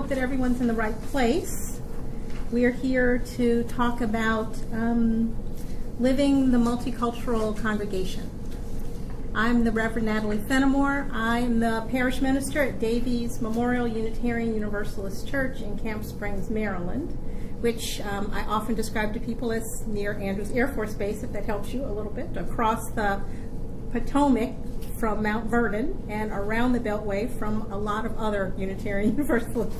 hope that everyone's in the right place. We are here to talk about living the multicultural congregation. I'm the Reverend Natalie Fenimore. I'm the parish minister at Davies Memorial Unitarian Universalist Church in Camp Springs, Maryland, which I often describe to people as near Andrews Air Force Base, if that helps you a little bit, across the Potomac from Mount Vernon and around the Beltway from a lot of other Unitarian Universalist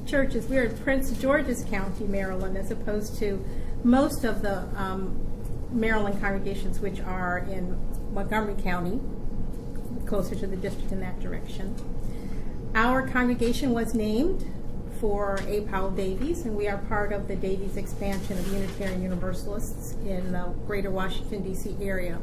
churches. We're in Prince George's County, Maryland, as opposed to most of the Maryland congregations, which are in Montgomery County, closer to the district in that direction. Our congregation was named for A. Powell Davies, and we are part of the Davies expansion of Unitarian Universalists in the greater Washington, D.C. area.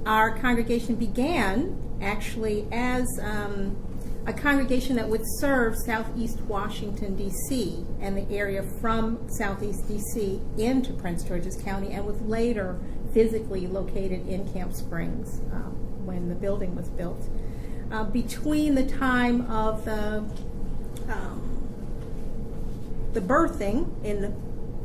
Our congregation began actually as a congregation that would serve Southeast Washington, D.C. and the area from Southeast D.C. into Prince George's County, and was later physically located in Camp Springs when the building was built. Between the time of the birthing in the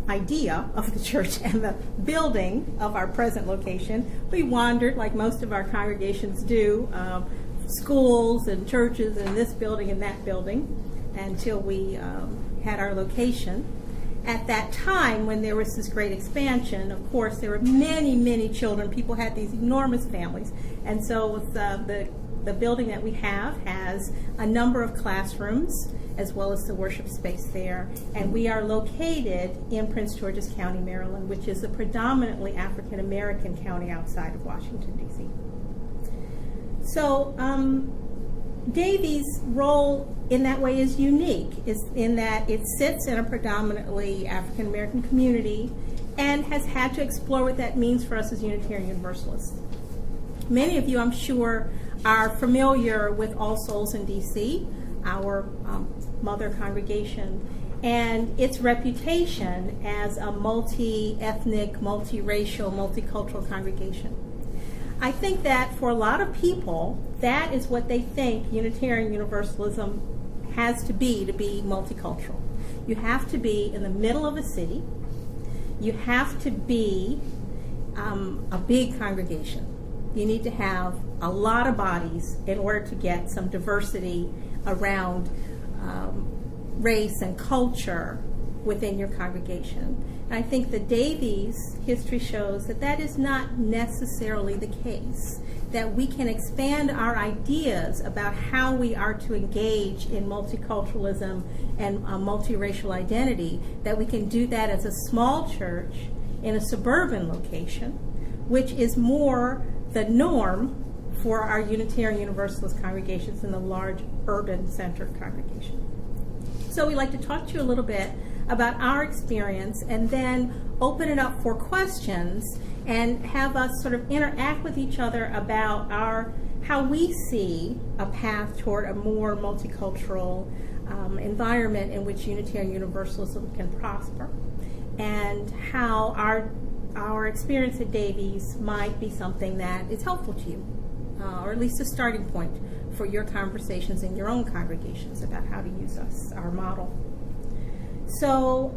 idea of the church and the building of our present location, we wandered like most of our congregations do, schools and churches and this building and that building, until we had our location. At that time, when there was this great expansion, of course, there were many, many children. People had these enormous families. And so the building that we have has a number of classrooms, as well as the worship space there. And we are located in Prince George's County, Maryland, which is a predominantly African-American county outside of Washington, D.C. So Davies' role in that way is unique, is in that it sits in a predominantly African-American community and has had to explore what that means for us as Unitarian Universalists. Many of you, I'm sure, are familiar with All Souls in D.C., our mother congregation, and its reputation as a multi-ethnic, multiracial, multicultural congregation. I think that for a lot of people, that is what they think Unitarian Universalism has to be multicultural. You have to be in the middle of a city. You have to be a big congregation. You need to have a lot of bodies in order to get some diversity around race and culture within your congregation. And I think the Davies history shows that that is not necessarily the case, that we can expand our ideas about how we are to engage in multiculturalism and multiracial identity, that we can do that as a small church in a suburban location, which is more the norm for our Unitarian Universalist congregations than the large urban center congregation. So we'd like to talk to you a little bit about our experience and then open it up for questions and have us sort of interact with each other about how we see a path toward a more multicultural environment in which Unitarian Universalism can prosper, and how our experience at Davies might be something that is helpful to you, or at least a starting point for your conversations in your own congregations about how to use our model. So,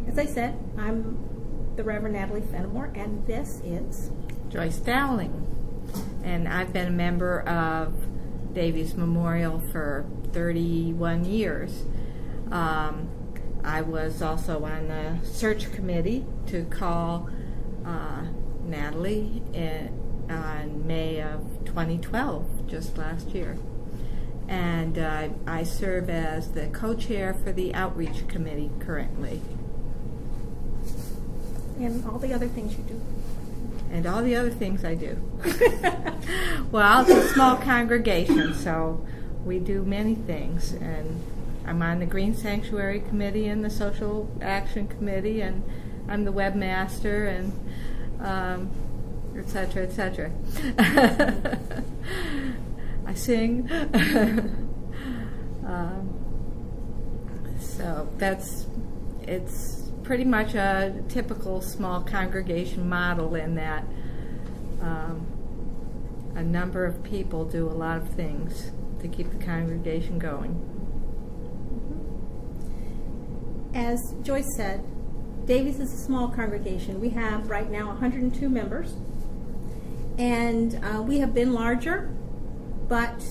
as I said, I'm the Reverend Natalie Fenimore, and this is Joyce Dowling. And I've been a member of Davies Memorial for 31 years. I was also on the search committee to call Natalie on May of 2012, just last year. And I serve as the co-chair for the outreach committee currently. And all the other things you do. And all the other things I do. Well, it's a small congregation, so we do many things. And I'm on the Green Sanctuary Committee and the Social Action Committee, and I'm the webmaster, and et cetera, et cetera. I sing. So it's pretty much a typical small congregation model in that a number of people do a lot of things to keep the congregation going. as Joyce said, Davies is a small congregation. We have right now 102 members, and we have been larger, but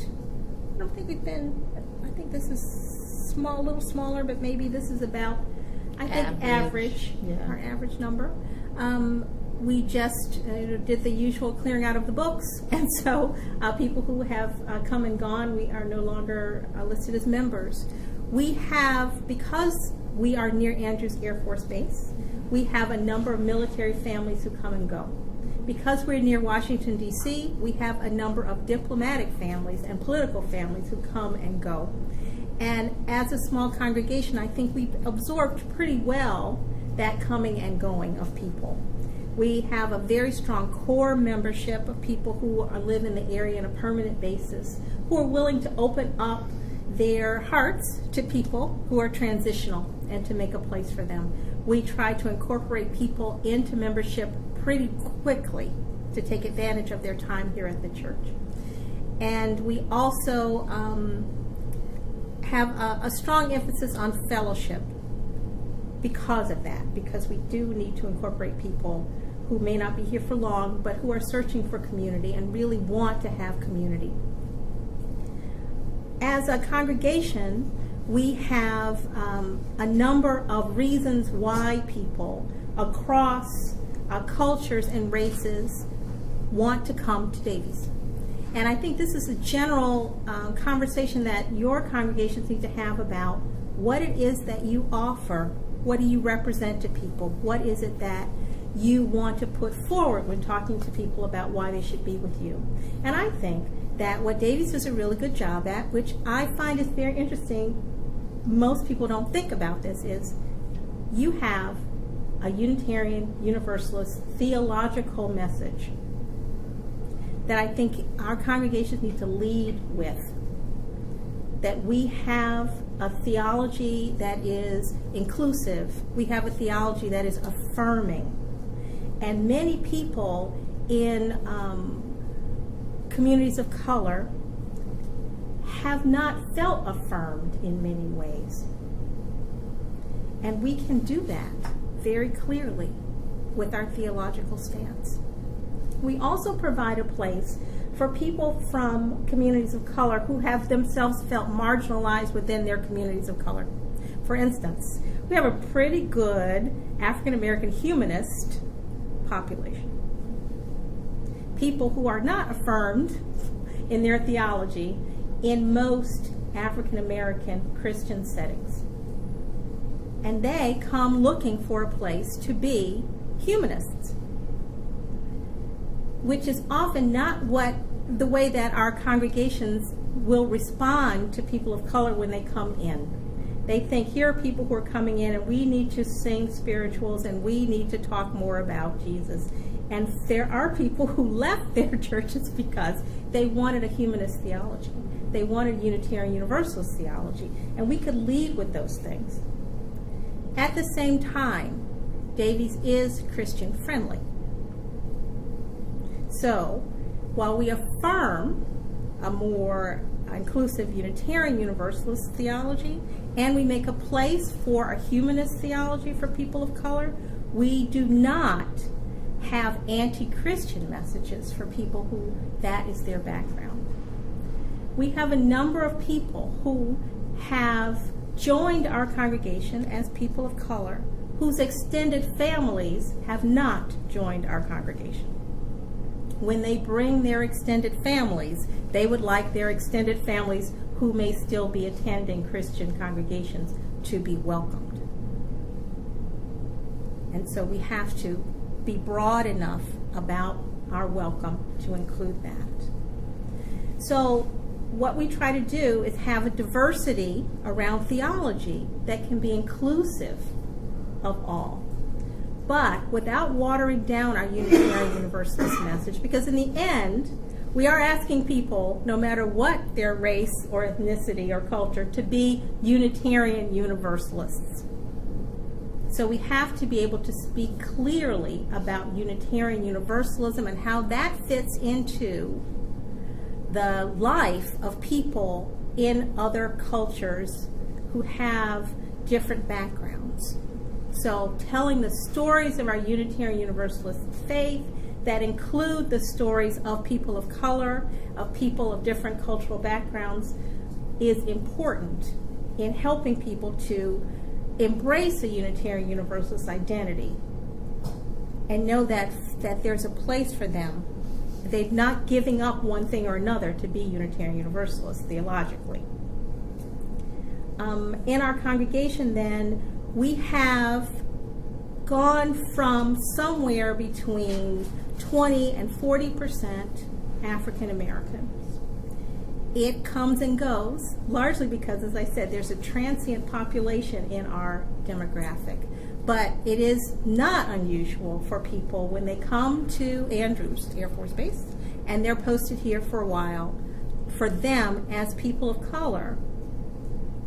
I don't think we've been, I think this is small, a little smaller, but maybe this is about, I think, average, yeah. Our average number. We just did the usual clearing out of the books, and so people who have come and gone, we are no longer listed as members. We have, because we are near Andrews Air Force Base, we have a number of military families who come and go. Because we're near Washington, D.C., we have a number of diplomatic families and political families who come and go. And as a small congregation, I think we've absorbed pretty well that coming and going of people. We have a very strong core membership of people who live in the area on a permanent basis, who are willing to open up their hearts to people who are transitional and to make a place for them. We try to incorporate people into membership pretty quickly to take advantage of their time here at the church. And we also have a strong emphasis on fellowship because of that, because we do need to incorporate people who may not be here for long, but who are searching for community and really want to have community. As a congregation, we have a number of reasons why people across cultures and races want to come to Davies. And I think this is a general conversation that your congregations need to have about what it is that you offer. What do you represent to people? What is it that you want to put forward when talking to people about why they should be with you? And I think that what Davies does a really good job at, which I find is very interesting, most people don't think about this, is you have a Unitarian Universalist theological message that I think our congregations need to lead with. That we have a theology that is inclusive. We have a theology that is affirming. And many people in communities of color have not felt affirmed in many ways. And we can do that very clearly with our theological stance. We also provide a place for people from communities of color who have themselves felt marginalized within their communities of color. For instance, we have a pretty good African American humanist population. People who are not affirmed in their theology in most African American Christian settings. And they come looking for a place to be humanists, which is often not the way that our congregations will respond to people of color when they come in. They think, here are people who are coming in and we need to sing spirituals and we need to talk more about Jesus. And there are people who left their churches because they wanted a humanist theology. They wanted Unitarian Universalist theology. And we could lead with those things. At the same time, Davies is Christian friendly. So, while we affirm a more inclusive Unitarian Universalist theology, and we make a place for a humanist theology for people of color, we do not have anti-Christian messages for people who that is their background. We have a number of people who have joined our congregation as people of color whose extended families have not joined our congregation. When they bring their extended families, they would like their extended families who may still be attending Christian congregations to be welcomed. And so we have to be broad enough about our welcome to include that. So what we try to do is have a diversity around theology that can be inclusive of all, but without watering down our Unitarian Universalist message, because in the end, we are asking people, no matter what their race or ethnicity or culture, to be Unitarian Universalists. So we have to be able to speak clearly about Unitarian Universalism and how that fits into the life of people in other cultures who have different backgrounds. So telling the stories of our Unitarian Universalist faith that include the stories of people of color, of people of different cultural backgrounds, is important in helping people to embrace a Unitarian Universalist identity and know that there's a place for them. They're not giving up one thing or another to be Unitarian Universalist theologically. In our congregation then, we have gone from somewhere between 20 and 40% African Americans. It comes and goes, largely because, as I said, there's a transient population in our demographic. But it is not unusual for people when they come to Andrews Air Force Base and they're posted here for a while, for them as people of color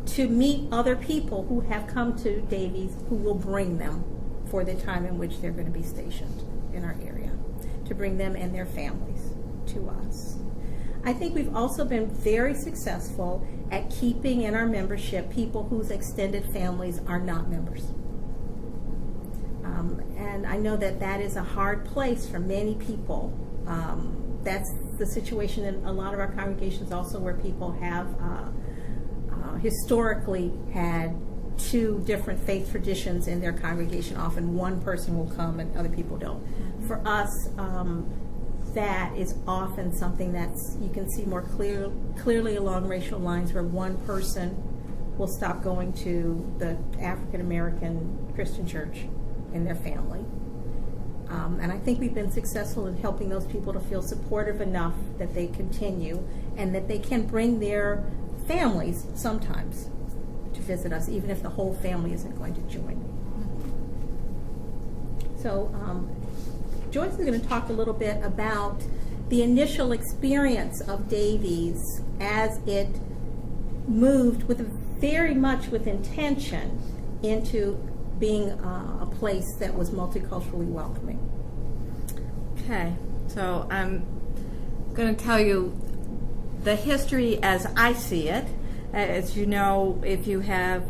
to meet other people who have come to Davies who will bring them for the time in which they're going to be stationed in our area, to bring them and their families to us. I think we've also been very successful at keeping in our membership people whose extended families are not members. And I know that that is a hard place for many people. That's the situation in a lot of our congregations also, where people have historically had two different faith traditions in their congregation. Often one person will come and other people don't. For us, that is often something that's, you can see more clearly along racial lines, where one person will stop going to the African American Christian church in their family. And I think we've been successful in helping those people to feel supportive enough that they continue, and that they can bring their families sometimes to visit us, even if the whole family isn't going to join. So Joyce is going to talk a little bit about the initial experience of Davies as it moved with very much with intention into being a place that was multiculturally welcoming. Okay, so I'm going to tell you the history as I see it. As you know, if you have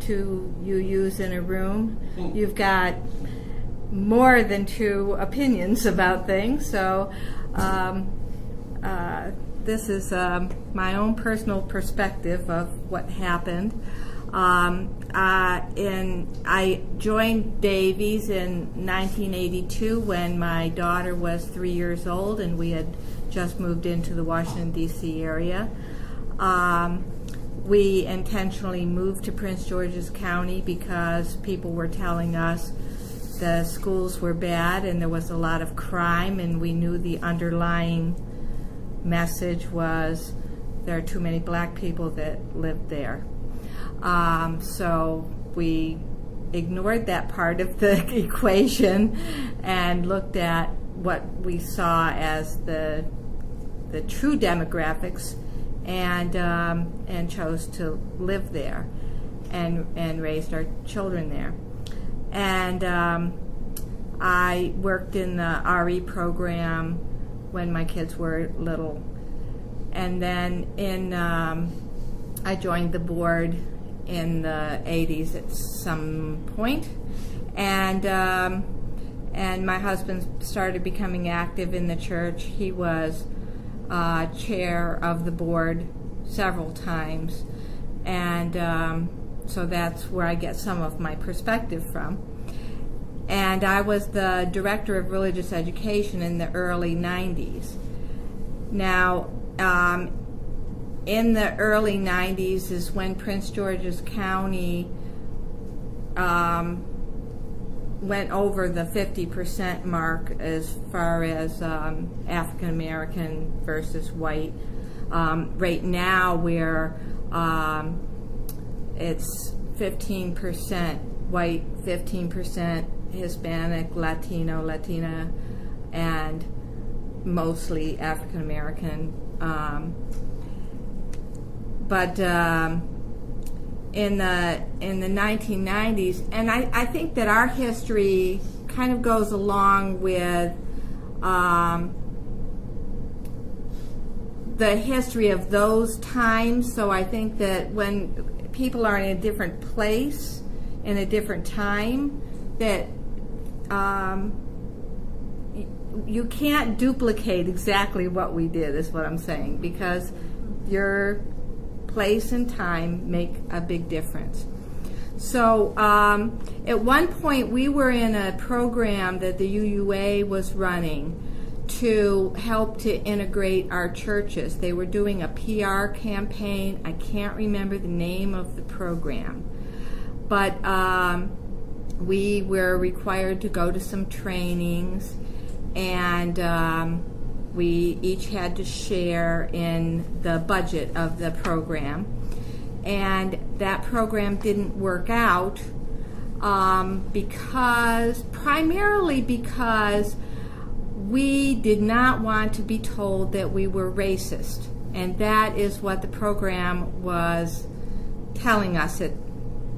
two UUs in a room, you've got more than two opinions about things. So this is my own personal perspective of what happened. I joined Davies in 1982 when my daughter was 3 years old, and we had just moved into the Washington, D.C. area. We intentionally moved to Prince George's County because people were telling us the schools were bad and there was a lot of crime, and we knew the underlying message was there are too many black people that lived there. So we ignored that part of the equation and looked at what we saw as the true demographics, and chose to live there and raised our children there. And I worked in the RE program when my kids were little, and then I joined the board in the 80s at some point, and my husband started becoming active in the church. He was chair of the board several times, and so that's where I get some of my perspective from. And I was the director of religious education in the early 90s. Now, in the early 90s is when Prince George's County went over the 50% mark as far as African American versus white. Right now, where it's 15% white, 15% Hispanic, Latino, Latina, and mostly African American. But in the 1990s, and I think that our history kind of goes along with the history of those times. So I think that when people are in a different place, in a different time, that you can't duplicate exactly what we did, is what I'm saying, because your place and time make a big difference. So at one point we were in a program that the UUA was running to help to integrate our churches. They were doing a PR campaign. I can't remember the name of the program, but we were required to go to some trainings, and we each had to share in the budget of the program. And that program didn't work out primarily because we did not want to be told that we were racist. And that is what the program was telling us.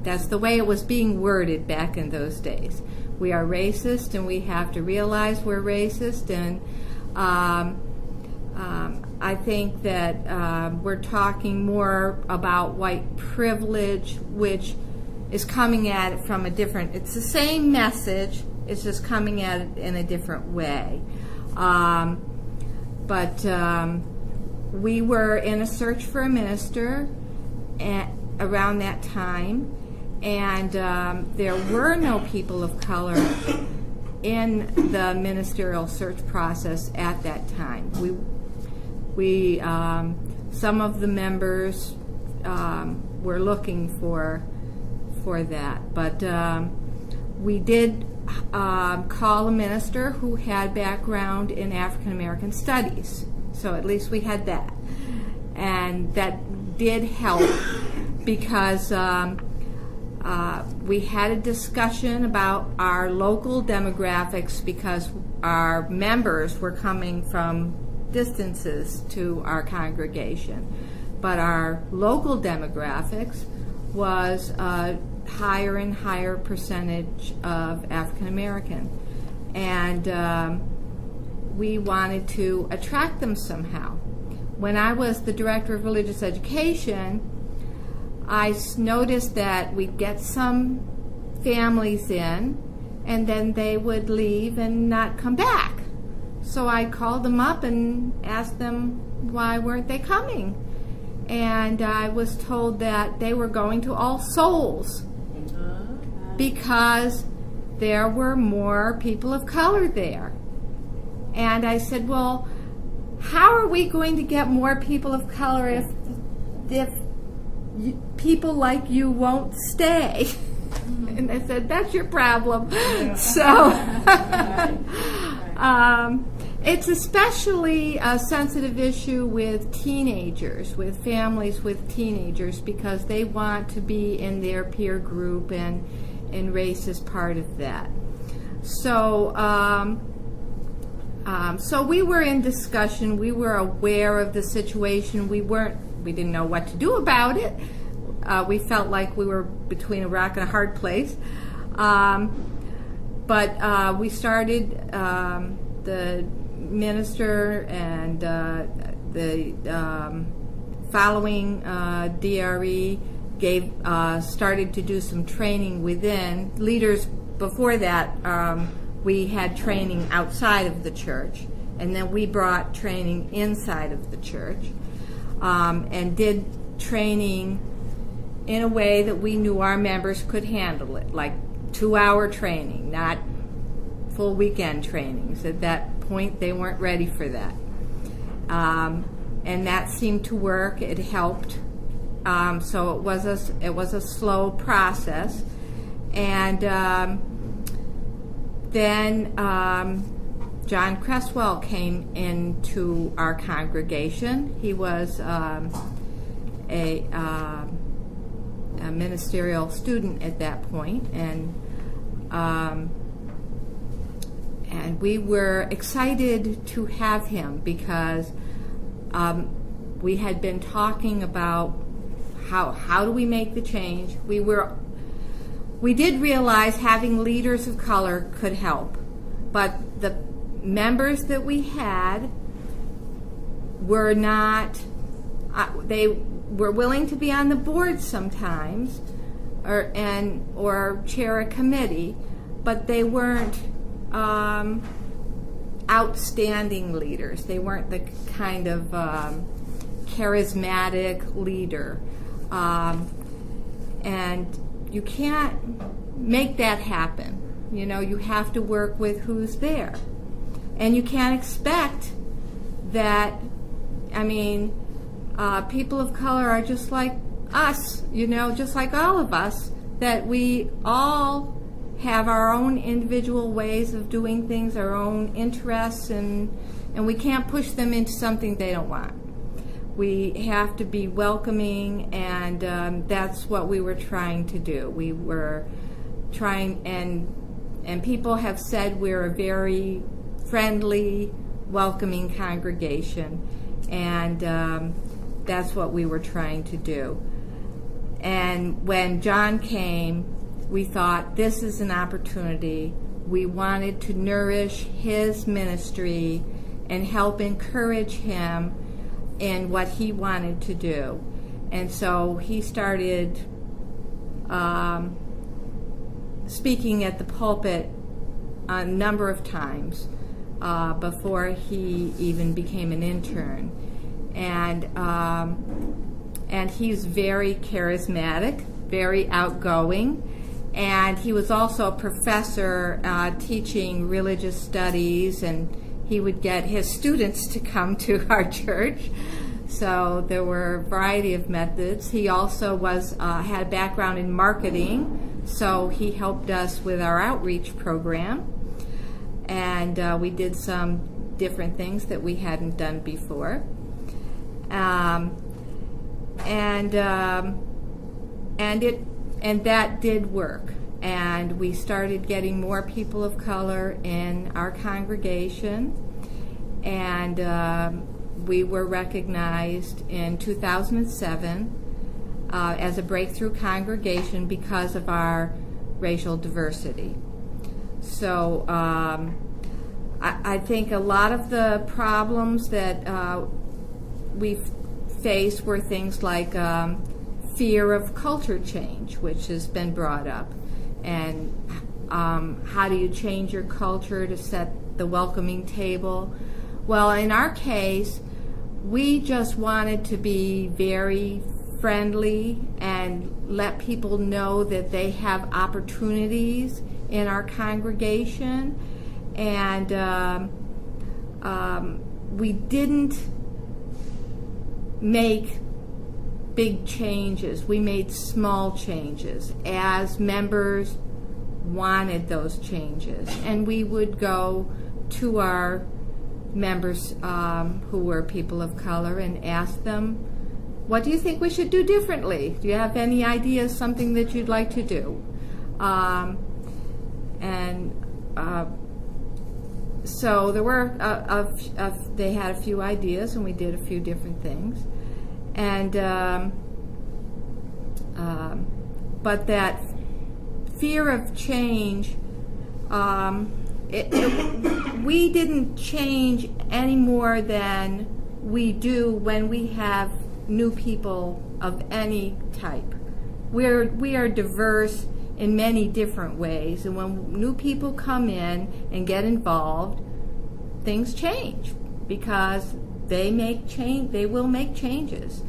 That's the way it was being worded back in those days. We are racist, and we have to realize we're racist. And I think that we're talking more about white privilege, which is coming at it from a different, it's the same message, it's just coming at it in a different way. But we were in a search for a minister around that time, and there were no people of color in the ministerial search process at that time. We some of the members were looking for that, but we did call a minister who had background in African American studies, so at least we had that, and that did help because we had a discussion about our local demographics, because our members were coming from distances to our congregation, but our local demographics was a higher and higher percentage of African American, and we wanted to attract them somehow. When I was the director of religious education, I noticed that we'd get some families in, and then they would leave and not come back. So I called them up and asked them why weren't they coming. And I was told that they were going to All Souls because there were more people of color there. And I said, well, how are we going to get more people of color if people like you won't stay? And I said, that's your problem. So it's especially a sensitive issue with teenagers, with families with teenagers, because they want to be in their peer group, and race is part of that. So so we were in discussion. We were aware of the situation. We didn't know what to do about it. We felt like we were between a rock and a hard place. But we started, the minister and the following DRE started to do some training within. Leaders before that, we had training outside of the church, and then we brought training inside of the church, and did training in a way that we knew our members could handle it, like 2-hour training, not full weekend trainings. At that point, they weren't ready for that. And that seemed to work. It helped. So it was a slow process. And then John Cresswell came into our congregation. He was a ministerial student at that point, and we were excited to have him because we had been talking about how do we make the change. We did realize having leaders of color could help, but the members that we had were not, they were willing to be on the board sometimes, or chair a committee, but they weren't outstanding leaders. They weren't the kind of charismatic leader, and you can't make that happen. You know, you have to work with who's there, and you can't expect that. I mean, people of color are just like us, you know, just like all of us, that we all have our own individual ways of doing things, our own interests, and we can't push them into something they don't want. We have to be welcoming, and that's what we were trying to do. We were trying, and people have said we're a very friendly, welcoming congregation, and that's what we were trying to do. And when John came, we thought this is an opportunity. We wanted to nourish his ministry and help encourage him in what he wanted to do. And so he started speaking at the pulpit a number of times before he even became an intern. And he's very charismatic, very outgoing, and he was also a professor teaching religious studies, and he would get his students to come to our church. So there were a variety of methods. He also had a background in marketing, so he helped us with our outreach program, and we did some different things that we hadn't done before. And that did work, and we started getting more people of color in our congregation, and we were recognized in 2007 as a breakthrough congregation because of our racial diversity. So I think a lot of the problems that we faced were things like fear of culture change, which has been brought up, and how do you change your culture to set the welcoming table? Well, in our case, we just wanted to be very friendly and let people know that they have opportunities in our congregation, and we didn't make big changes. We made small changes as members wanted those changes, and we would go to our members who were people of color and ask them, what do you think we should do differently? Do you have any ideas, something that you'd like to do? So there were they had a few ideas, and we did a few different things, and but that fear of change, we didn't change any more than we do when we have new people of any type. We are diverse in many different ways, and when new people come in and get involved, things change because they will make changes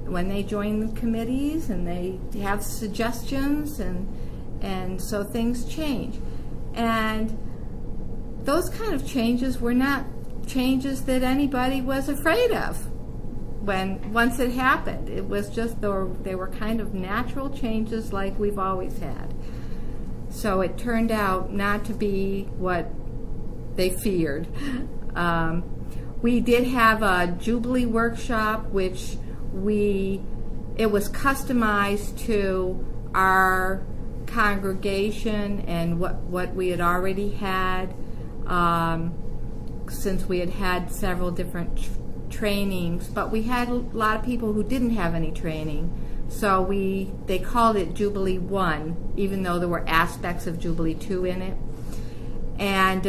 when they join the committees, and they have suggestions, and so things change. And those kind of changes were not changes that anybody was afraid of once it happened. It was just they were kind of natural changes like we've always had. So it turned out not to be what they feared. We did have a Jubilee workshop, which it was customized to our congregation and what we had already had, since we had several different trainings, but we had a lot of people who didn't have any training, so they called it Jubilee 1, even though there were aspects of Jubilee 2 in it. And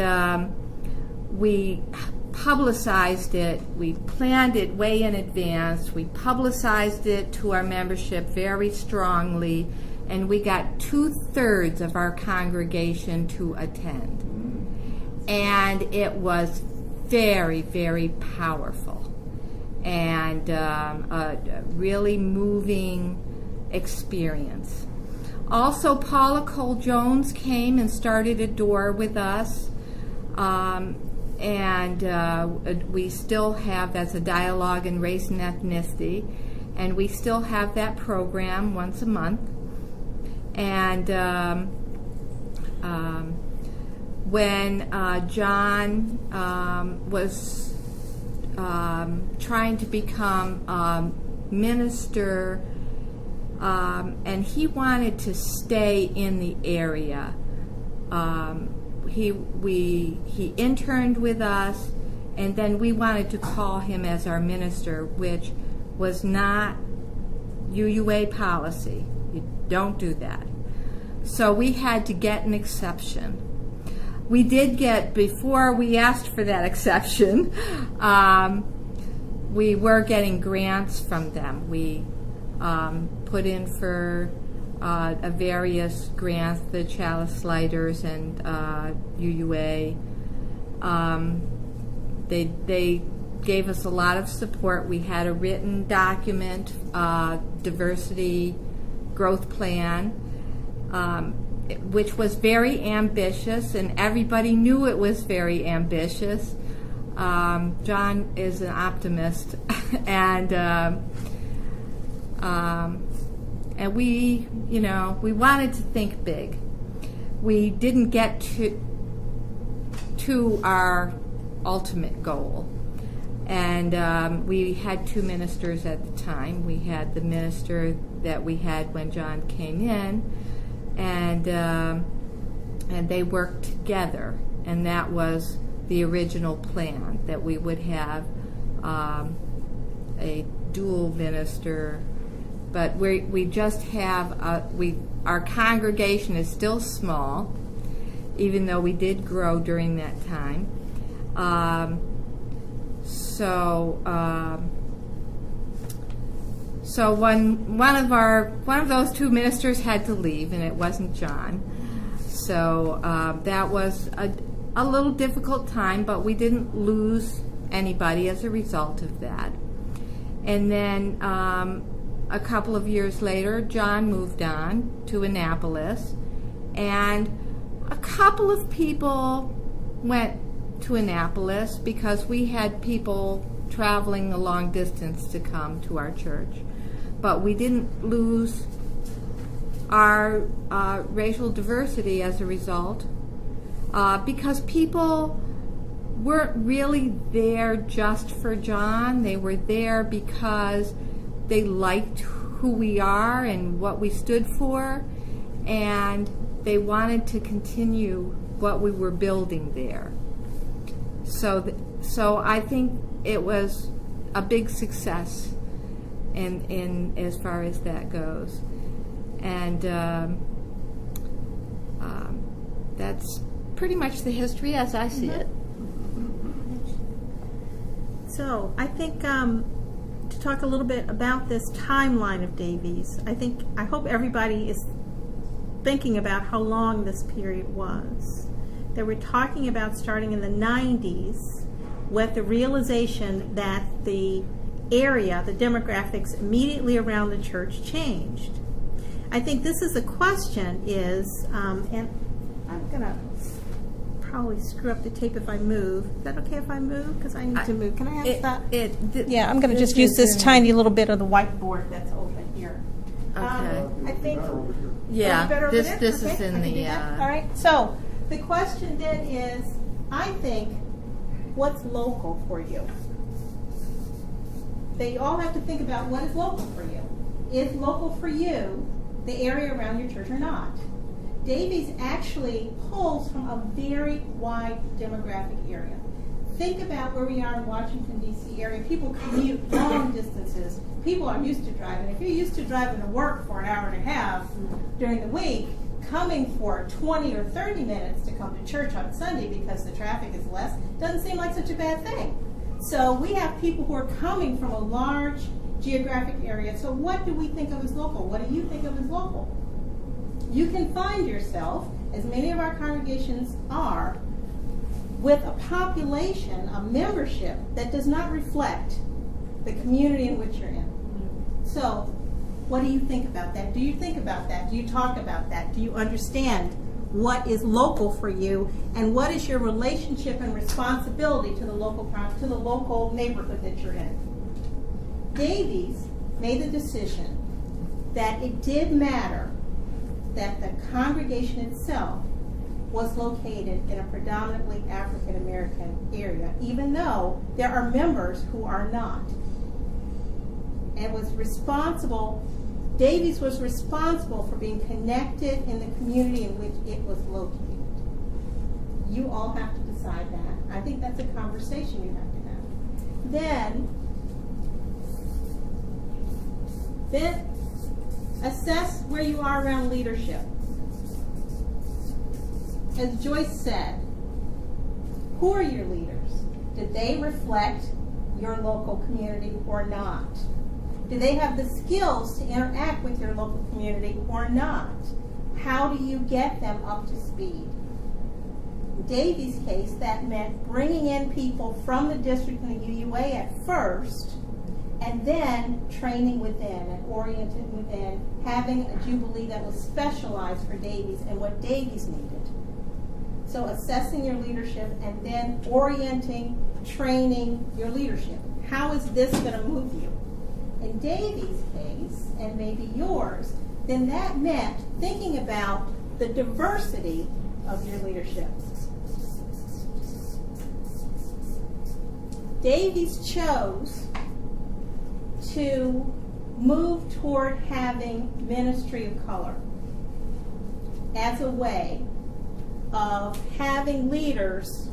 publicized it. We planned it way in advance. We publicized it to our membership very strongly, and we got 2/3 of our congregation to attend. And it was very, very powerful and a really moving experience. Also, Paula Cole-Jones came and started a door with us, and we still have, that's a dialogue in race and ethnicity, and we still have that program once a month. And when John was trying to become minister, and he wanted to stay in the area. He interned with us, and then we wanted to call him as our minister, which was not UUA policy. You don't do that. So we had to get an exception. We did get, before we asked for that exception, we were getting grants from them. We put in for various grants, the Chalice Lighters and UUA. They gave us a lot of support. We had a written document, diversity growth plan, which was very ambitious, and everybody knew it was very ambitious. John is an optimist, and we, we wanted to think big. We didn't get to our ultimate goal, and we had 2 ministers at the time. We had the minister that we had when John came in, and they worked together, and that was the original plan, that we would have a dual minister. But we just have our congregation is still small, even though we did grow during that time. So one of those 2 ministers had to leave, and it wasn't John. So that was a little difficult time, but we didn't lose anybody as a result of that. And then a couple of years later, John moved on to Annapolis, and a couple of people went to Annapolis because we had people traveling a long distance to come to our church. But we didn't lose our racial diversity as a result, because people weren't really there just for John. They were there because they liked who we are and what we stood for, and they wanted to continue what we were building there. So I think it was a big success in as far as that goes, and that's pretty much the history as I see it. So I think to talk a little bit about this timeline of Davies, I hope everybody is thinking about how long this period was. That we're talking about starting in the 90s with the realization that the area, the demographics immediately around the church changed. I think this is a question and I'm going to probably screw up the tape if I move. Is that okay if I move? Because I need to move. Can I have that? Yeah, I'm going to just use this tiny little bit of the whiteboard that's open here. Okay. I think. Yeah, this okay, is in the. All right. So the question then is, I think, what's local for you? They all have to think about what is local for you. Is local for you the area around your church or not? Davies actually pulls from a very wide demographic area. Think about where we are in Washington, D.C. area. People commute long distances. People are used to driving. If you're used to driving to work for an hour and a half during the week, coming for 20 or 30 minutes to come to church on Sunday because the traffic is less doesn't seem like such a bad thing. So we have people who are coming from a large geographic area. So what do we think of as local? What do you think of as local? You can find yourself, as many of our congregations are, with a population, a membership that does not reflect the community in which you're in. So what do you think about that? Do you think about that? Do you talk about that? Do you understand what is local for you, and what is your relationship and responsibility to the local neighborhood that you're in? Davies made the decision that it did matter that the congregation itself was located in a predominantly African American area, even though there are members who are not. And was responsible, Davies was responsible for being connected in the community in which it was located. You all have to decide that. I think that's a conversation you have to have. Then assess where you are around leadership. As Joyce said, who are your leaders? Did they reflect your local community or not? Do they have the skills to interact with your local community or not? How do you get them up to speed? In Davies' case, that meant bringing in people from the district and the UUA at first, and then training within and orienting within, having a jubilee that was specialized for Davies and what Davies needed. So assessing your leadership and then orienting, training your leadership. How is this going to move you? In Davies' case, and maybe yours, then that meant thinking about the diversity of your leadership. Davies chose to move toward having ministry of color as a way of having leaders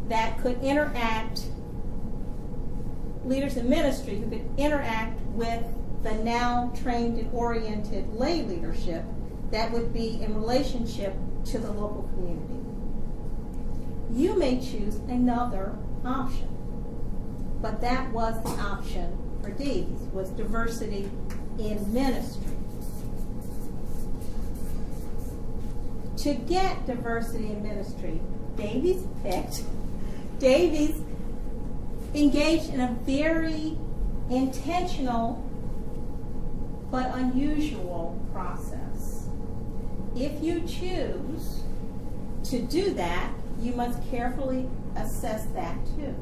that could interact, leaders in ministry who could interact with the now trained and oriented lay leadership that would be in relationship to the local community. You may choose another option, but that was the option for Davies, was diversity in ministry. To get diversity in ministry, Davies engaged in a very intentional but unusual process. If you choose to do that, you must carefully assess that too.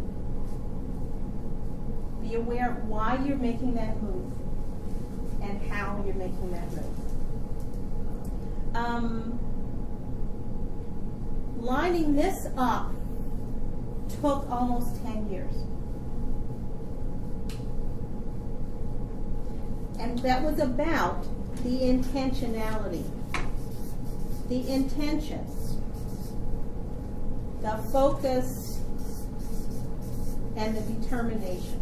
Be aware of why you're making that move and how you're making that move. Lining this up took almost 10 years. And that was about the intentionality, the intentions, the focus, and the determination.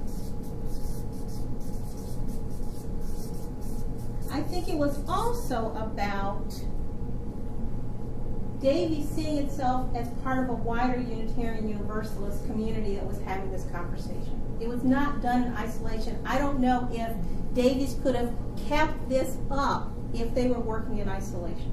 I think it was also about Davies seeing itself as part of a wider Unitarian Universalist community that was having this conversation. It was not done in isolation. I don't know if Davies could have kept this up if they were working in isolation.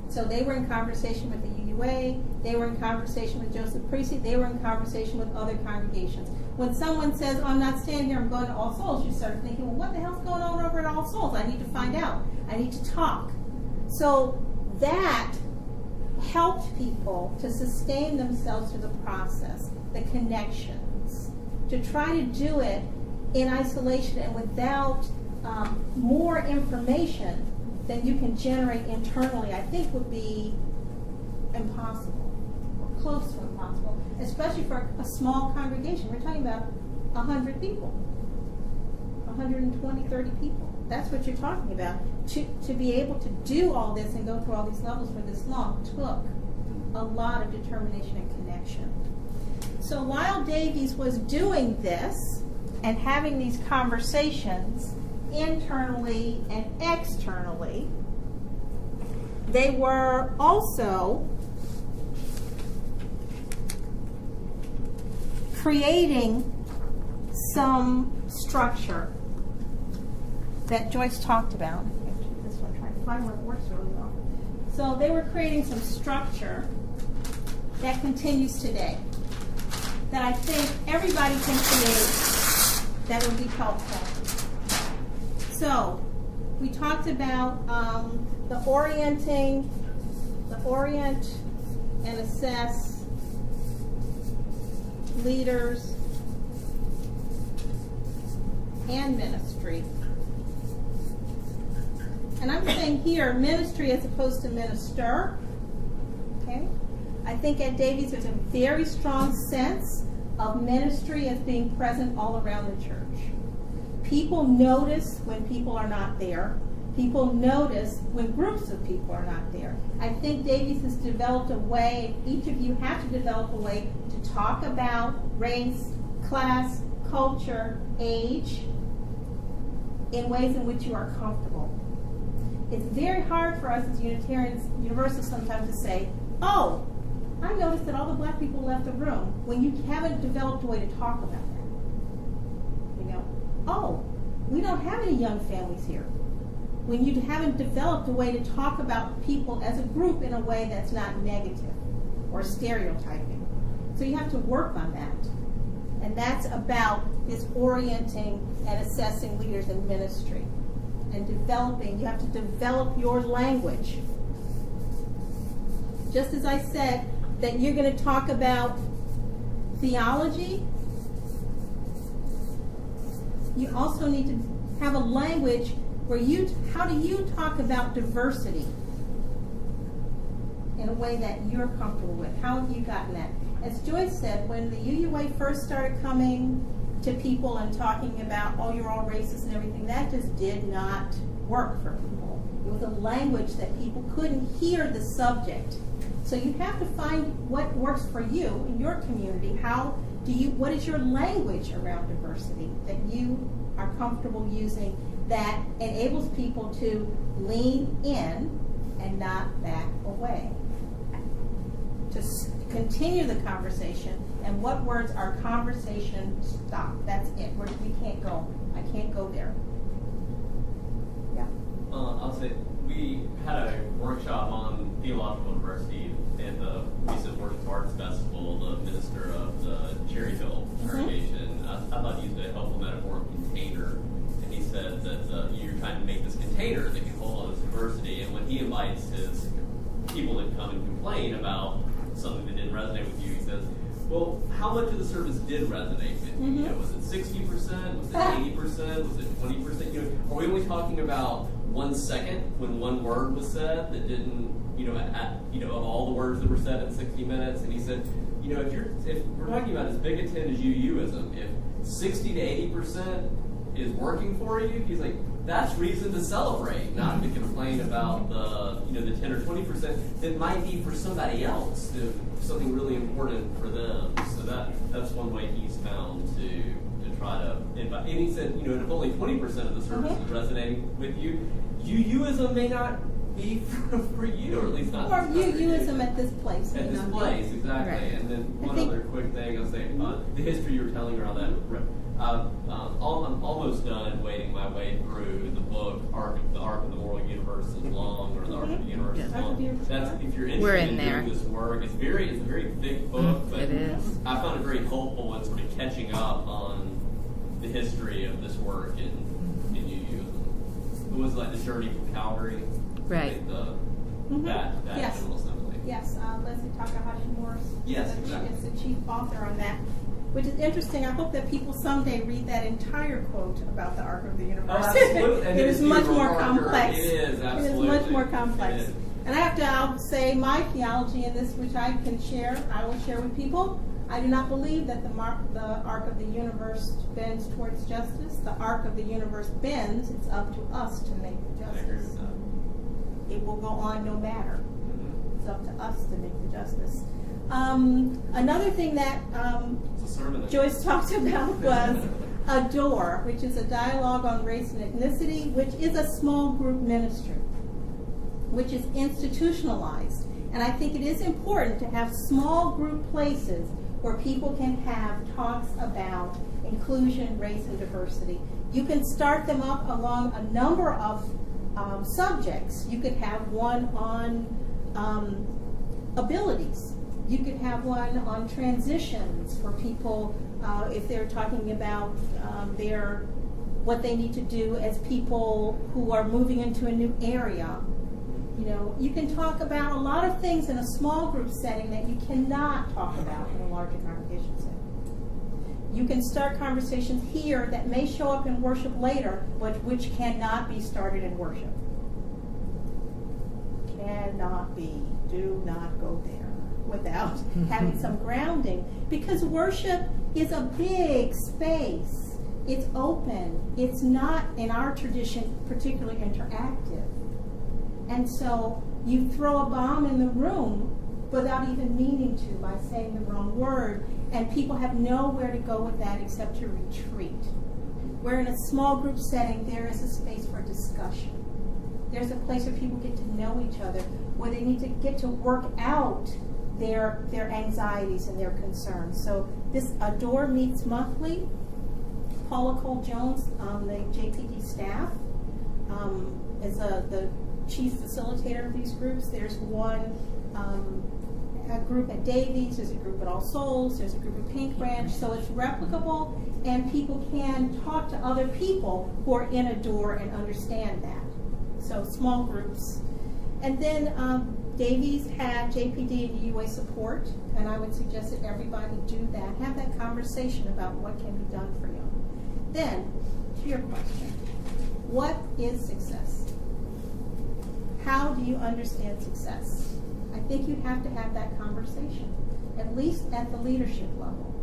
So they were in conversation with the UUA, they were in conversation with Joseph Priestley, they were in conversation with other congregations. When someone says, oh, I'm not staying here, I'm going to All Souls, you start thinking, well, what the hell's going on over at All Souls? I need to find out. I need to talk. So that helped people to sustain themselves through the process, the connections. To try to do it in isolation and without more information than you can generate internally, I think would be impossible, or close to impossible, especially for a small congregation. We're talking about 100 people, 120, 30 people. That's what you're talking about. To be able to do all this and go through all these levels for this long took a lot of determination and connection. So while Davies was doing this and having these conversations internally and externally, they were also creating some structure that Joyce talked about. Actually, this one, trying to find where it works really well. So they were creating some structure that continues today, that I think everybody can create that would be helpful. So we talked about the orient and assess leaders and ministry. And I'm saying here ministry as opposed to minister. Okay? I think at Davies there's a very strong sense of ministry as being present all around the church. People notice when people are not there. People notice when groups of people are not there. I think Davies has developed a way, each of you have to develop a way to talk about race, class, culture, age, in ways in which you are comfortable. It's very hard for us as Unitarians, Universalists sometimes to say, oh, I noticed that all the black people left the room, when you haven't developed a way to talk about that. You know, oh, we don't have any young families here. When you haven't developed a way to talk about people as a group in a way that's not negative or stereotyping. So you have to work on that. And that's about this orienting and assessing leaders in ministry. And developing, you have to develop your language. Just as I said that you're going to talk about theology, you also need to have a language where how do you talk about diversity in a way that you're comfortable with? How have you gotten that? As Joyce said, when the UUA first started coming to people and talking about, oh, you're all racist and everything, that just did not work for people. It was a language that people couldn't hear the subject. So you have to find what works for you in your community. What is your language around diversity that you are comfortable using that enables people to lean in and not back away? To continue the conversation, and what words are conversation stop. That's it. We can't go. I can't go there. Yeah. I'll say we had a workshop on theological diversity at the recent Worship Arts Festival. The minister of the Cherryville congregation, I thought he used a helpful metaphor of container, and he said that you're trying to make this container that can hold all this diversity. And when he invites his people to come and complain about something that didn't resonate with you, he says, well, how much of the service did resonate with you? You know, was it 60%? Was it 80%? Was it 20%? You know, are we only talking about 1 second when one word was said that didn't, of all the words that were said in 60 minutes? And he said, you know, if we're talking about as big a tent as UUism, if 60 to 80% is working for you, he's like, that's reason to celebrate, not to complain about the 10 or 20% that might be for somebody else, something really important for them. So that's one way he's found to try to invite. And he said, if only 20% of the service is resonating with you, UUism may not be for you, or at least not. Or UUism at this place. At this place, exactly. Right. And then one other quick thing, I'll say, the history you were telling around that. I'm almost done wading my way through the book, The Arc of the Moral Universe is Long, or The Arc of the Universe is Long. That's, if you're interested in doing this work, it's a very thick book, but it is. I found it very helpful in sort of catching up on the history of this work in UU. It was like the journey from Calgary, right? That yes. General Assembly. Yes, Leslie Takahashi-Morris. Yes, exactly. Is the chief author on that. Which is interesting. I hope that people someday read that entire quote about the Arc of the Universe. Oh, absolutely. It is much more complex. It is, absolutely. It is much more complex. And I'll say my theology in this, which I will share with people. I do not believe that the arc of the universe bends towards justice. The arc of the universe bends. It's up to us to make the justice. It will go on no matter. It's up to us to make the justice. Another thing that Joyce talked about was ADORE, which is a dialogue on race and ethnicity, which is a small group ministry. which is institutionalized. And I think it is important to have small group places where people can have talks about inclusion, race, and diversity. You can start them up along a number of subjects. You could have one on abilities. You could have one on transitions for people if they're talking about what they need to do as people who are moving into a new area. You know, you can talk about a lot of things in a small group setting that you cannot talk about in a larger congregation setting. You can start conversations here that may show up in worship later, but which cannot be started in worship. Cannot be. Do not go there without having some grounding, because worship is a big space. It's open. It's not, in our tradition, particularly interactive. And so you throw a bomb in the room without even meaning to, by saying the wrong word, and people have nowhere to go with that except to retreat. Where in a small group setting, there is a space for discussion. There's a place where people get to know each other, where they need to get to work out their anxieties and their concerns. So this Adore meets monthly. Paula Cole-Jones on the JPD staff is the chief facilitator of these groups. There's one a group at Davies, there's a group at All Souls, there's a group at Pink Branch, so it's replicable, and people can talk to other people who are in Adore and understand that. So small groups. And then Davies had JPD and UA support, and I would suggest that everybody do that. Have that conversation about what can be done for you. Then, to your question, what is success? How do you understand success? I think you have to have that conversation, at least at the leadership level.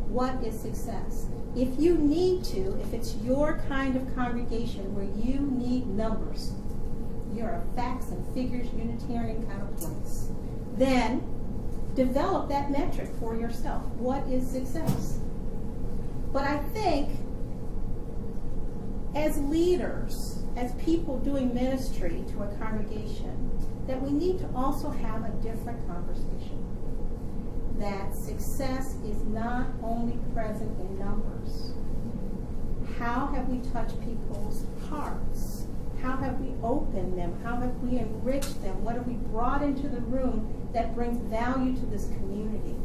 What is success? If you need to, if it's your kind of congregation where you need numbers, you're a facts and figures Unitarian kind of place, then develop that metric for yourself. What is success? But I think as leaders, as people doing ministry to a congregation, that we need to also have a different conversation. That success is not only present in numbers. How have we touched people's hearts? How have we opened them? How have we enriched them? What have we brought into the room that brings value to this community?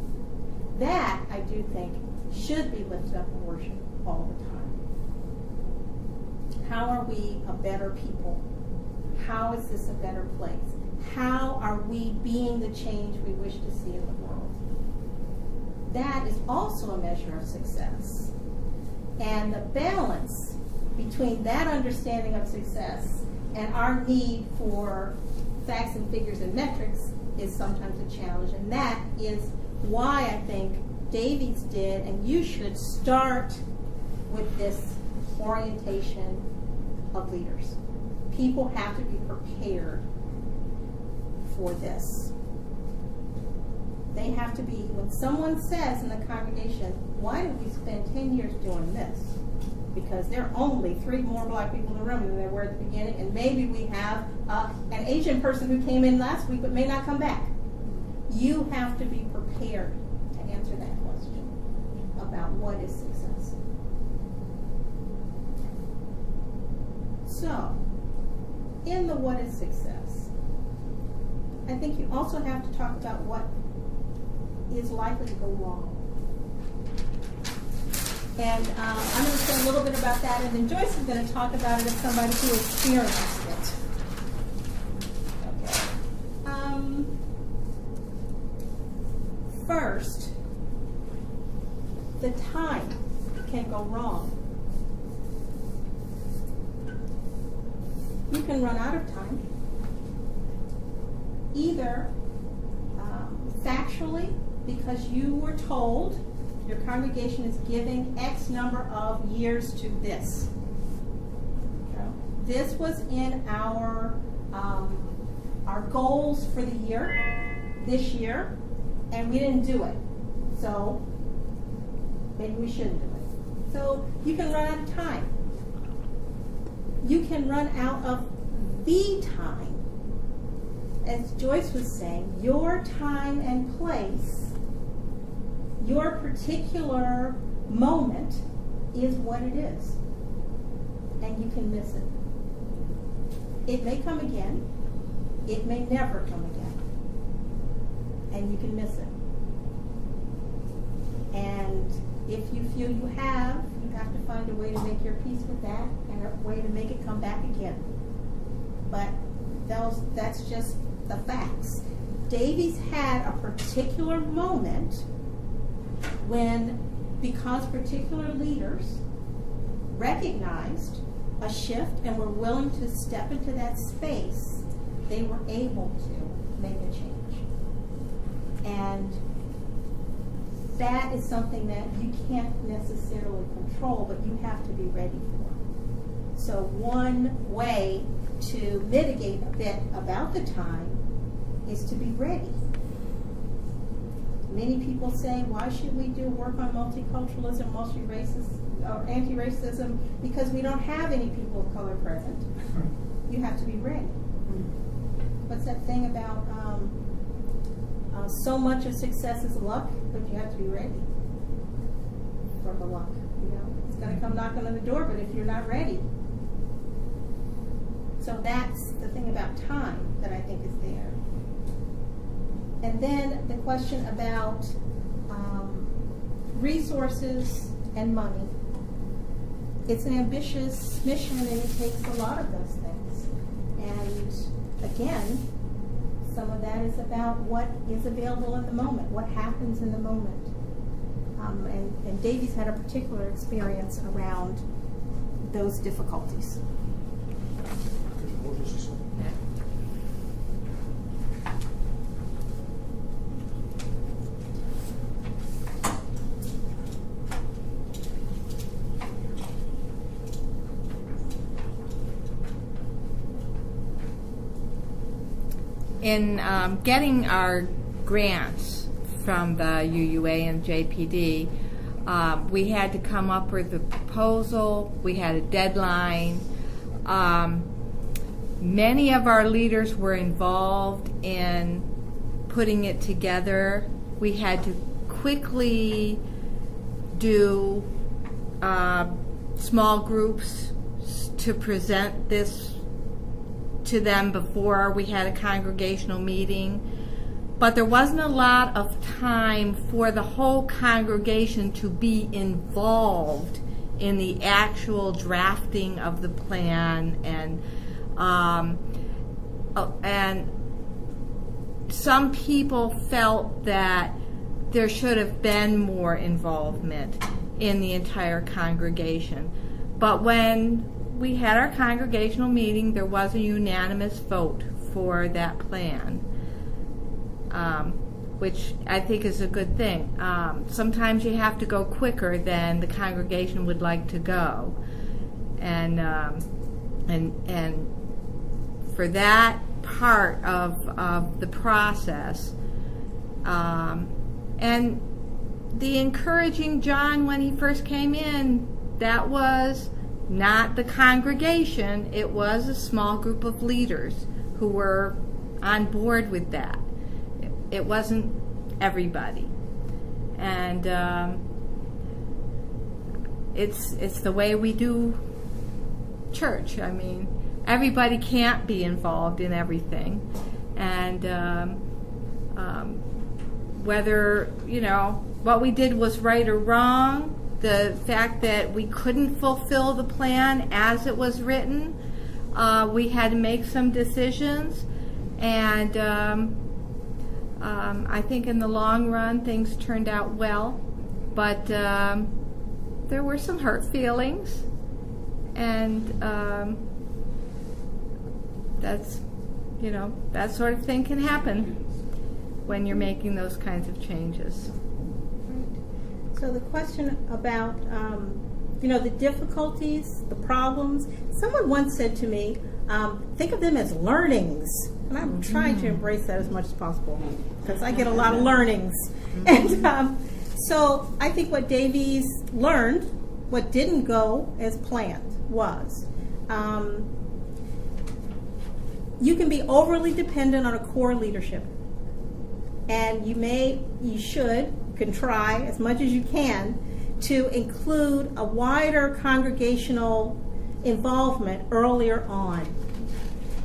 That, I do think, should be lifted up in worship all the time. How are we a better people? How is this a better place? How are we being the change we wish to see in the world? That is also a measure of success. And the balance between that understanding of success and our need for facts and figures and metrics is sometimes a challenge. And that is why I think Davies did, and you should start with this orientation of leaders. People have to be prepared for this. They have to be, when someone says in the congregation, why did we spend 10 years doing this? Because there are only 3 more black people in the room than there were at the beginning, and maybe we have an Asian person who came in last week but may not come back. You have to be prepared to answer that question about what is success. So, in the what is success, I think you also have to talk about what is likely to go wrong. And I'm going to say a little bit about that, and then Joyce is going to talk about it as somebody who experienced it. Okay. First, the time can go wrong. You can run out of time, either factually, because you were told your congregation is giving X number of years to this. Okay. This was in our goals for the year, this year, and we didn't do it. So maybe we shouldn't do it. So you can run out of time. You can run out of the time as Joyce was saying, your time and place, your particular moment is what it is. And you can miss it. It may come again. It may never come again. And you can miss it. And if you feel you have to find a way to make your peace with that and a way to make it come back again. But that's just the facts. Davies had a particular moment when, because particular leaders recognized a shift and were willing to step into that space, they were able to make a change. And that is something that you can't necessarily control, but you have to be ready for. So one way to mitigate a bit about the time is to be ready. Many people say, why should we do work on multiculturalism, or anti-racism? Because we don't have any people of color present. You have to be ready. What's that thing about so much of success is luck, but you have to be ready for the luck. It's going to come knocking on the door, but if you're not ready. So that's the thing about time that I think is there. And then the question about resources and money. It's an ambitious mission, and it takes a lot of those things. And again, some of that is about what is available in the moment, what happens in the moment. And Davies had a particular experience around those difficulties. In getting our grants from the UUA and JPD, we had to come up with a proposal. We had a deadline. Many of our leaders were involved in putting it together. We had to quickly do small groups to present this to them before we had a congregational meeting. But there wasn't a lot of time for the whole congregation to be involved in the actual drafting of the plan, and some people felt that there should have been more involvement in the entire congregation. But when we had our congregational meeting, there was a unanimous vote for that plan, which I think is a good thing. Sometimes you have to go quicker than the congregation would like to go, and for that part of the process, and the encouraging John when he first came in, that was not the congregation, it was a small group of leaders who were on board with that. It wasn't everybody. And it's the way we do church. I mean, everybody can't be involved in everything. And whether, what we did was right or wrong, the fact that we couldn't fulfill the plan as it was written, we had to make some decisions, and I think in the long run things turned out well, but there were some hurt feelings, and that's, that sort of thing can happen when you're making those kinds of changes. So the question about, the difficulties, the problems, someone once said to me, think of them as learnings. And I'm trying to embrace that as much as possible because I get a lot of learnings. And so I think what Davies learned, what didn't go as planned was, You can be overly dependent on a core leadership. And you can try as much as you can to include a wider congregational involvement earlier on.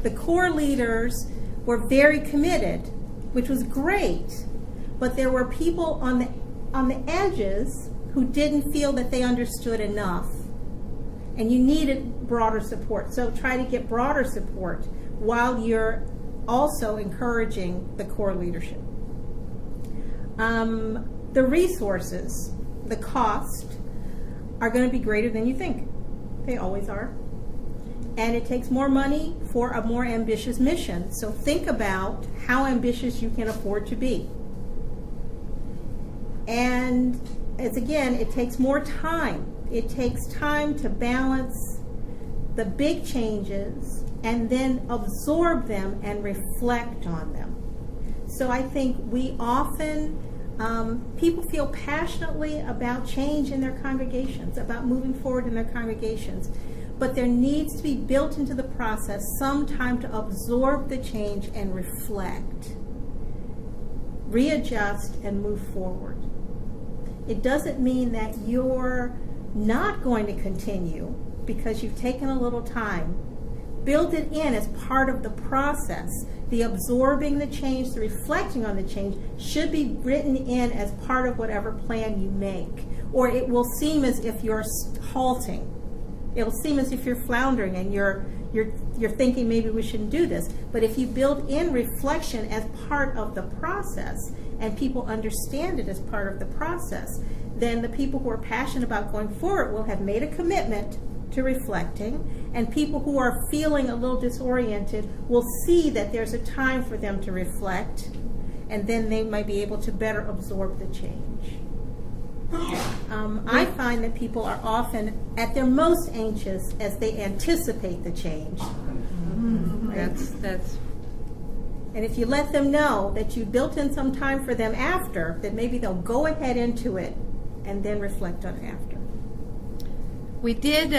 The core leaders were very committed, which was great, but there were people on the edges who didn't feel that they understood enough, and you needed broader support. So try to get broader support while you're also encouraging the core leadership. The resources, the cost, are going to be greater than you think. They always are. And it takes more money for a more ambitious mission. So think about how ambitious you can afford to be. And it takes more time. It takes time to balance the big changes and then absorb them and reflect on them. So I think we often, people feel passionately about change in their congregations, about moving forward in their congregations. But there needs to be built into the process some time to absorb the change and reflect, readjust, and move forward. It doesn't mean that you're not going to continue because you've taken a little time. Build it in as part of the process. The absorbing the change, the reflecting on the change should be written in as part of whatever plan you make, or it will seem as if you're halting. It'll seem as if you're floundering and you're thinking maybe we shouldn't do this. But if you build in reflection as part of the process and people understand it as part of the process, then the people who are passionate about going forward will have made a commitment to reflecting, and people who are feeling a little disoriented will see that there's a time for them to reflect, and then they might be able to better absorb the change. I find that people are often at their most anxious as they anticipate the change. Right? That's. And if you let them know that you built in some time for them after, then maybe they'll go ahead into it and then reflect on it after. We did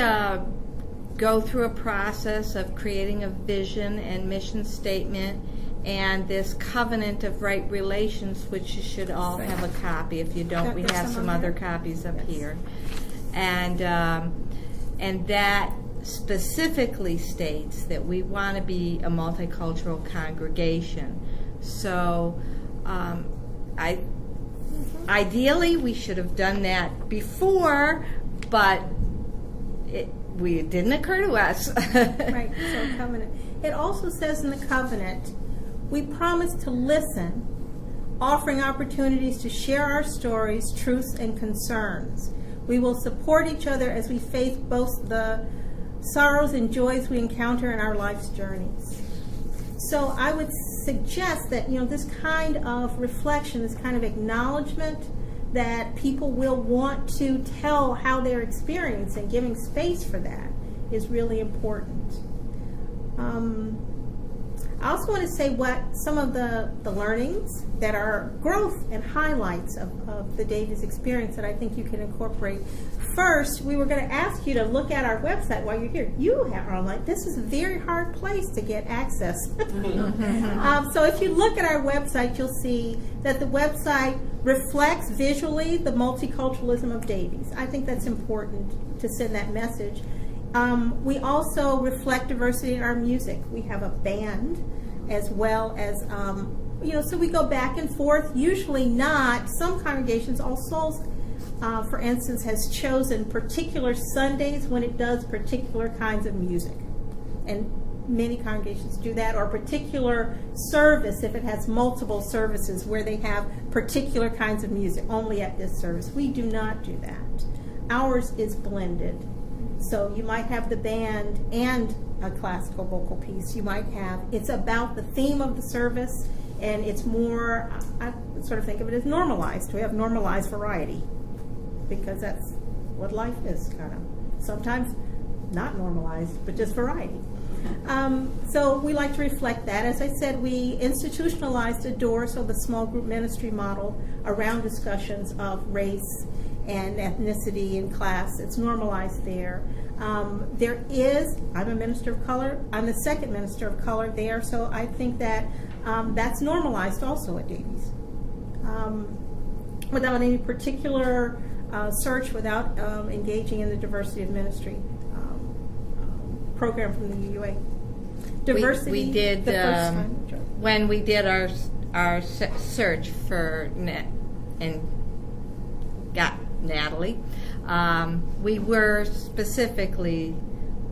go through a process of creating a vision and mission statement and this covenant of right relations, which you should all have a copy. If you don't, we have some other copies up here. And that specifically states that we want to be a multicultural congregation. So ideally we should have done that before, but it didn't occur to us. Right, so covenant. It also says in the covenant, we promise to listen, offering opportunities to share our stories, truths, and concerns. We will support each other as we face both the sorrows and joys we encounter in our life's journeys. So I would suggest that, this kind of reflection, this kind of acknowledgement that people will want to tell how they're experiencing, giving space for that is really important. I also want to say what some of the learnings that are growth and highlights of the Davies experience that I think you can incorporate. First, we were going to ask you to look at our website while you're here. You are online. This is a very hard place to get access. So if you look at our website, you'll see that the website reflects visually the multiculturalism of Davies. I think that's important to send that message. We also reflect diversity in our music. We have a band as well as, so we go back and forth, usually not. Some congregations, All Souls, for instance, has chosen particular Sundays when it does particular kinds of music. And many congregations do that, or a particular service if it has multiple services where they have particular kinds of music only at this service. We do not do that. Ours is blended. So you might have the band and a classical vocal piece. You might have, it's about the theme of the service, and it's more, I sort of think of it as normalized. We have normalized variety because that's what life is, kind of. Sometimes not normalized, but just variety. So we like to reflect that. As I said, we institutionalized ADORE, so the small group ministry model, around discussions of race and ethnicity and class. It's normalized there. I'm a minister of color. I'm the second minister of color there, so I think that that's normalized also at Davies. Without any particular search, without engaging in the diversity of ministry program from the UUA. Diversity. We did the first time. when we did our search for and got Natalie. We were specifically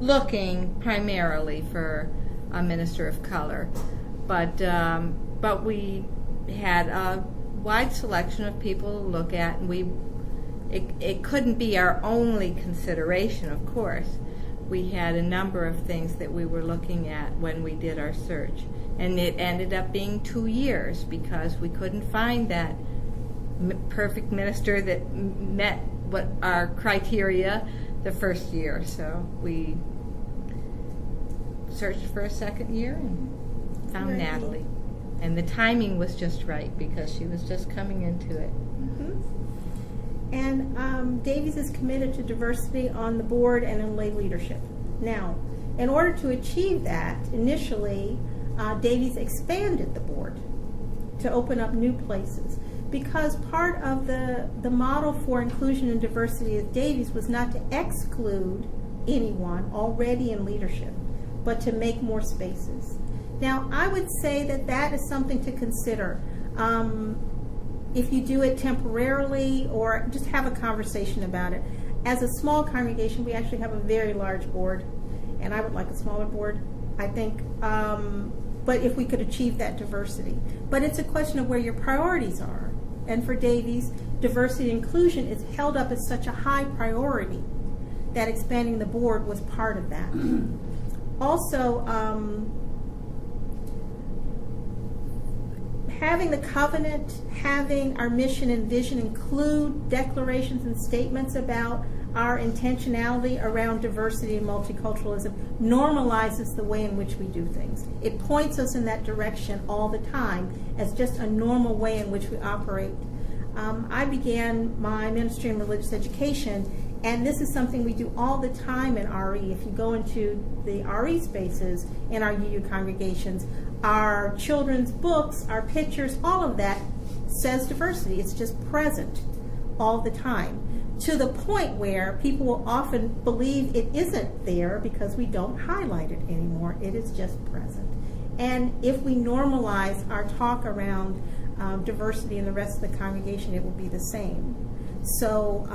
looking primarily for a minister of color, but we had a wide selection of people to look at, and it couldn't be our only consideration, of course. We had a number of things that we were looking at when we did our search, and it ended up being 2 years because we couldn't find that perfect minister that met what our criteria the first year. So we searched for a second year and found Very Natalie. And the timing was just right because she was just coming into it. Mm-hmm. And Davies is committed to diversity on the board and in lay leadership. Now, in order to achieve that, initially, Davies expanded the board to open up new places, because part of the model for inclusion and diversity at Davies was not to exclude anyone already in leadership, but to make more spaces. Now, I would say that that is something to consider. If you do it temporarily, or just have a conversation about it. As a small congregation, we actually have a very large board, and I would like a smaller board, I think, but if we could achieve that diversity. But it's a question of where your priorities are. And for Davies, diversity and inclusion is held up as such a high priority that expanding the board was part of that. Also, having the covenant, having our mission and vision include declarations and statements about our intentionality around diversity and multiculturalism normalizes the way in which we do things. It points us in that direction all the time as just a normal way in which we operate. I began my ministry in religious education, and this is something we do all the time in RE. If you go into the RE spaces in our UU congregations, our children's books, our pictures, all of that says diversity. It's just present all the time, to the point where people will often believe it isn't there because we don't highlight it anymore. It is just present. And if we normalize our talk around diversity in the rest of the congregation, it will be the same. So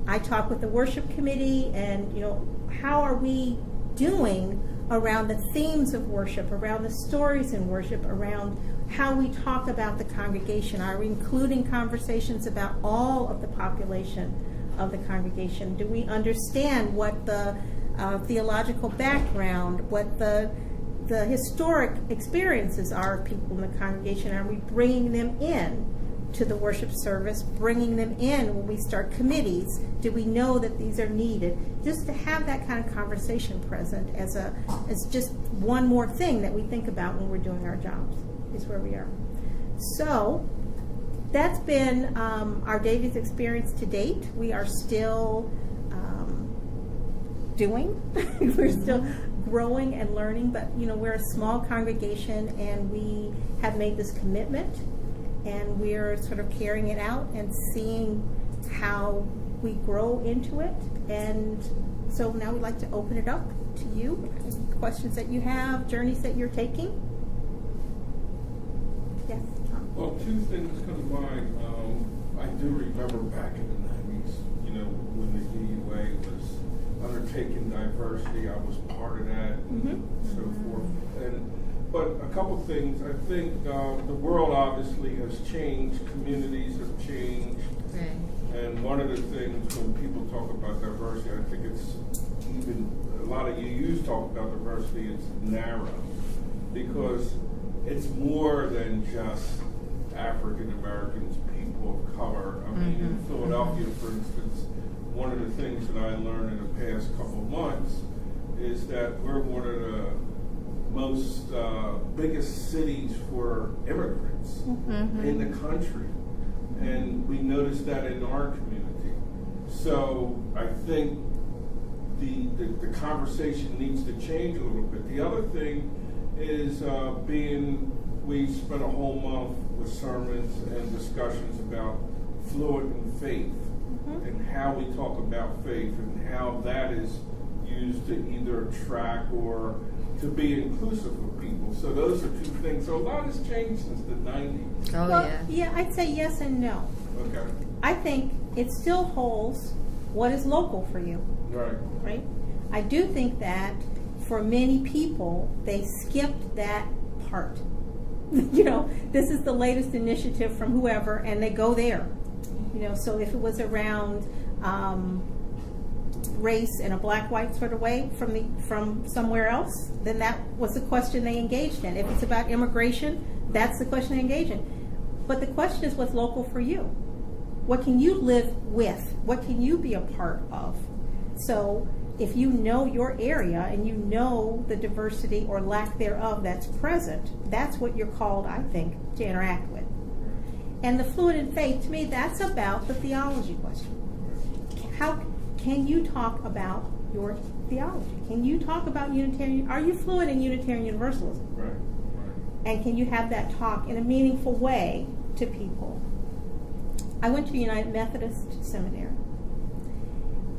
I talk with the worship committee, and how are we doing around the themes of worship, around the stories in worship, around how we talk about the congregation. Are we including conversations about all of the population of the congregation? Do we understand what the theological background, what the historic experiences are of people in the congregation? Are we bringing them in to the worship service, bringing them in when we start committees? Do we know that these are needed? Just to have that kind of conversation present as just one more thing that we think about when we're doing our jobs is where we are. So that's been our Davies experience to date. We are still doing. We're still growing and learning, but we're a small congregation, and we have made this commitment, and we're sort of carrying it out and seeing how we grow into it. And so now we'd like to open it up to you. Any questions that you have, journeys that you're taking? Yes, Tom. Well, two things come to mind. I do remember back in the 90s, when the DUA was undertaking diversity, I was part of that, and so forth. But a couple things. I think the world obviously has changed. Communities have changed. Right. And one of the things when people talk about diversity, I think it's even, a lot of UUs talk about diversity, it's narrow. Because it's more than just African Americans, people of color. I mean, in Philadelphia, for instance, one of the things that I learned in the past couple of months is that we're one of the most biggest cities for immigrants in the country. and we noticed that in our community. So I think the conversation needs to change a little bit. The other thing is we spent a whole month with sermons and discussions about fluid in faith, and how we talk about faith and how that is used to either attract or to be inclusive of people. So those are two things. So a lot has changed since the 90s. Oh, Well, yeah. yeah, I'd say yes and no. Okay. I think it still holds what is local for you, Right. right? I do think that for many people, they skipped that part. You know, this is the latest initiative from whoever, and they go there. You know, so if it was around race in a black-white sort of way from somewhere else, then that was the question they engaged in. If it's about immigration, that's the question they engage in. But the question is, what's local for you? What can you live with? What can you be a part of? So if you know your area and you know the diversity or lack thereof that's present, that's what you're called, I think, to interact with. And the fluid in faith, to me, that's about the theology question. How can you talk about your theology? Can you talk about Unitarian? Are you fluid in Unitarian Universalism? Right. And can you have that talk in a meaningful way to people? I went to United Methodist Seminary,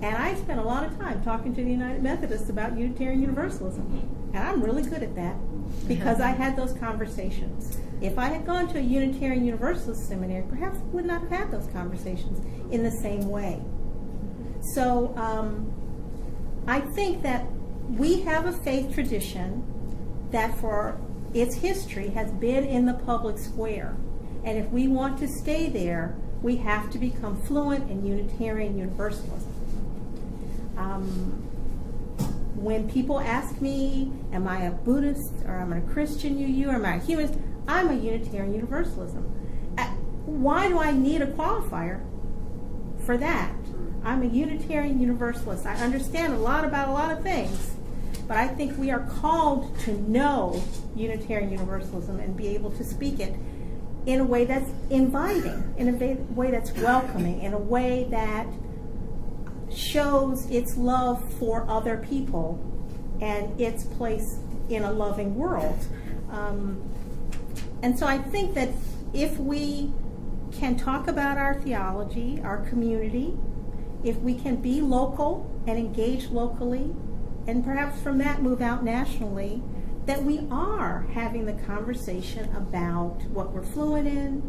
and I spent a lot of time talking to the United Methodists about Unitarian Universalism. And I'm really good at that because I had those conversations. If I had gone to a Unitarian Universalist seminary, perhaps I would not have had those conversations in the same way. So I think that we have a faith tradition that for its history has been in the public square. And if we want to stay there, we have to become fluent in Unitarian Universalism. When people ask me, am I a Buddhist or am I a Christian UU or am I a humanist, I'm a Unitarian Universalism. Why do I need a qualifier for that? I'm a Unitarian Universalist. I understand a lot about a lot of things, but I think we are called to know Unitarian Universalism and be able to speak it in a way that's inviting, in a way that's welcoming, in a way that shows its love for other people and its place in a loving world. And so I think that if we can talk about our theology, our community, if we can be local and engage locally, and perhaps from that move out nationally, that we are having the conversation about what we're fluent in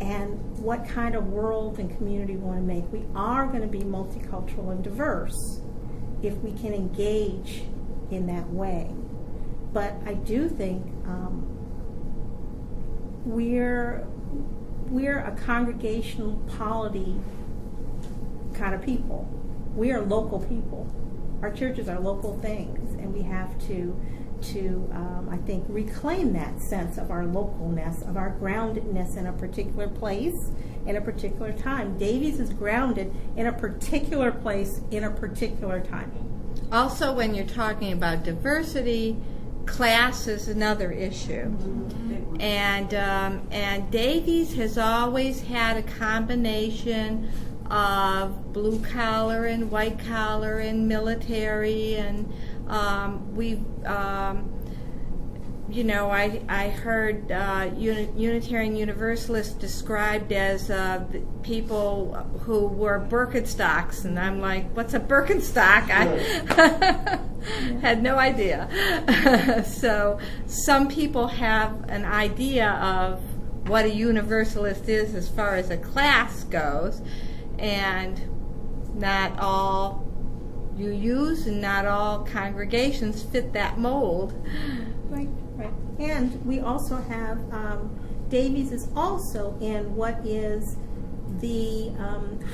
and what kind of world and community we want to make. We are going to be multicultural and diverse if we can engage in that way. But I do think we're a congregational polity kind of people. We are local people. Our churches are local things, and we have to I think, reclaim that sense of our localness, of our groundedness in a particular place, in a particular time. Davies is grounded in a particular place, in a particular time. Also, when you're talking about diversity, class is another issue. And Davies has always had a combination of blue collar and white collar and military, and I heard Unitarian Universalists described as people who wore Birkenstocks, and I'm like, what's a Birkenstock? I had no idea. So some people have an idea of what a Universalist is as far as a class goes, and not all UUs and not all congregations fit that mold. Right. And we also have, Davies is also in what is the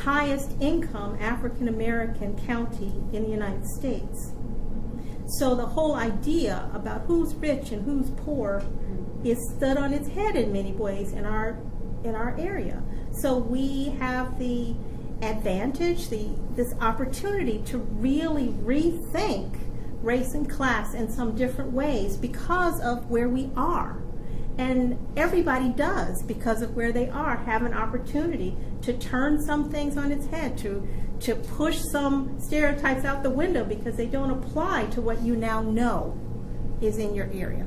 highest income African American county in the United States. So the whole idea about who's rich and who's poor is stood on its head in many ways in our area. So we have the advantage, this opportunity to really rethink race and class in some different ways because of where we are. And everybody does, because of where they are, have an opportunity to turn some things on its head, to push some stereotypes out the window because they don't apply to what you now know is in your area.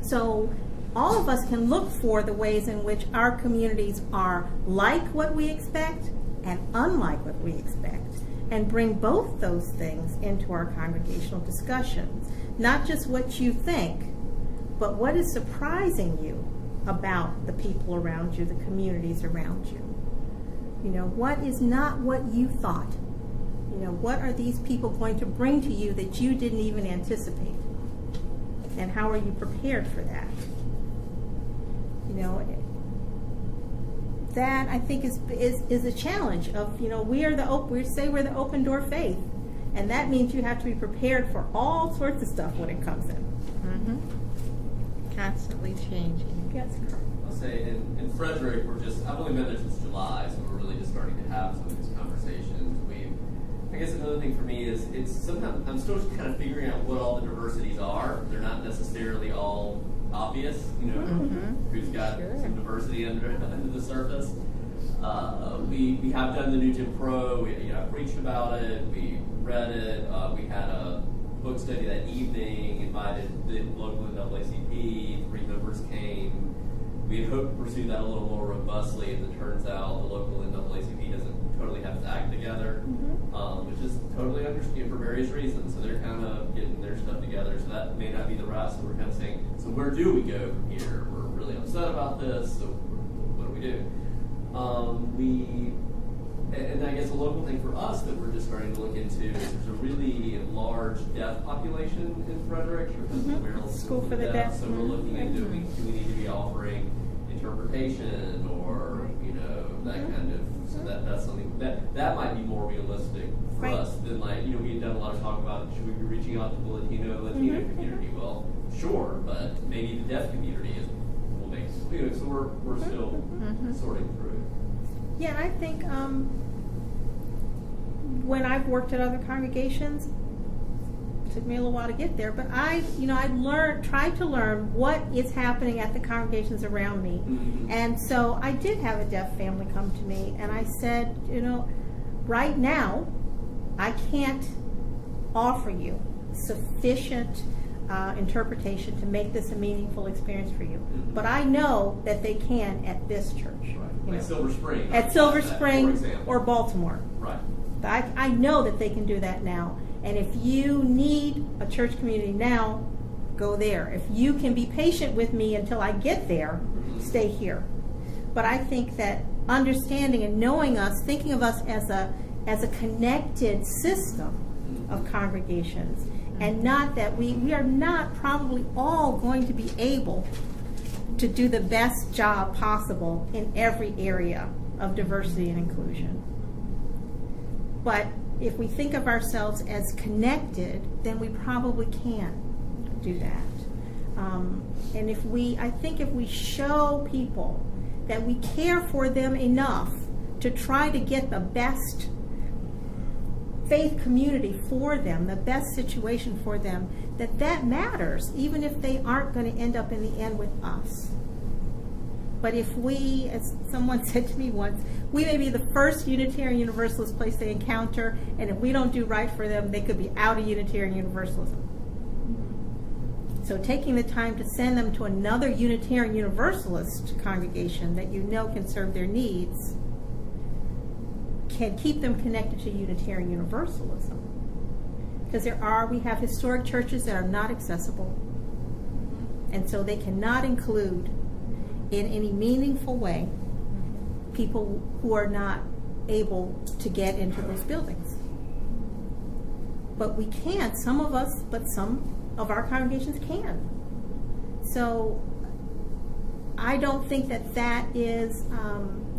So all of us can look for the ways in which our communities are like what we expect and unlike what we expect, and bring both those things into our congregational discussions. Not just what you think, but what is surprising you about the people around you, the communities around you. You know, what is not what you thought? You know, what are these people going to bring to you that you didn't even anticipate? And how are you prepared for that? You know, that I think is a challenge of, you know, we say we're the open door faith, and that means you have to be prepared for all sorts of stuff when it comes in. Constantly changing. Yes. I'll say in Frederick, I've only been there since July, so we're really just starting to have some of these conversations. I guess another thing for me is sometimes I'm still kind of figuring out what all the diversities are. They're not necessarily all obvious, you know, who's got some diversity under the surface. We have done the new Jim Crow. I preached about it. We read it. We had a book study that evening, invited the local NAACP, 3 members came. We had hoped to pursue that a little more robustly, as it turns out the local NAACP doesn't totally have its act together, which is totally understandable for various reasons. So they're kind of getting their stuff together, so that may not be the route. So we're kind of saying, so where do we go from here? We're really upset about this, so what do we do? And I guess a local thing for us that we're just starting to look into is there's a really large deaf population in Frederick because of the Maryland School for the Deaf. So we're looking into, do we need to be offering interpretation or, you know, that kind of, so that's something that might be more realistic for us than, like, you know, we had done a lot of talk about, should we be reaching out to the Latino community? Well, sure, but maybe the deaf community will make, you know, so we're still sorting through it. Yeah, I think when I've worked at other congregations, it took me a little while to get there, but I tried to learn what is happening at the congregations around me. And so I did have a deaf family come to me, and I said, you know, right now, I can't offer you sufficient interpretation to make this a meaningful experience for you. But I know that they can at this church. Right. Like Silver Spring. At Silver Spring or Baltimore. Right. I know that they can do that now. And if you need a church community now, go there. If you can be patient with me until I get there, stay here. But I think that understanding and knowing us, thinking of us as a connected system of congregations, and not that we are not probably all going to be able to do the best job possible in every area of diversity and inclusion. But if we think of ourselves as connected, then we probably can do that. And if we show people that we care for them enough to try to get the best faith community for them, the best situation for them, that matters, even if they aren't going to end up in the end with us. But if we, as someone said to me once, we may be the first Unitarian Universalist place they encounter, and if we don't do right for them, they could be out of Unitarian Universalism. So taking the time to send them to another Unitarian Universalist congregation that you know can serve their needs can keep them connected to Unitarian Universalism. Because we have historic churches that are not accessible, and so they cannot include in any meaningful way people who are not able to get into those buildings. But we can, some of us, but some of our congregations can. So I don't think that is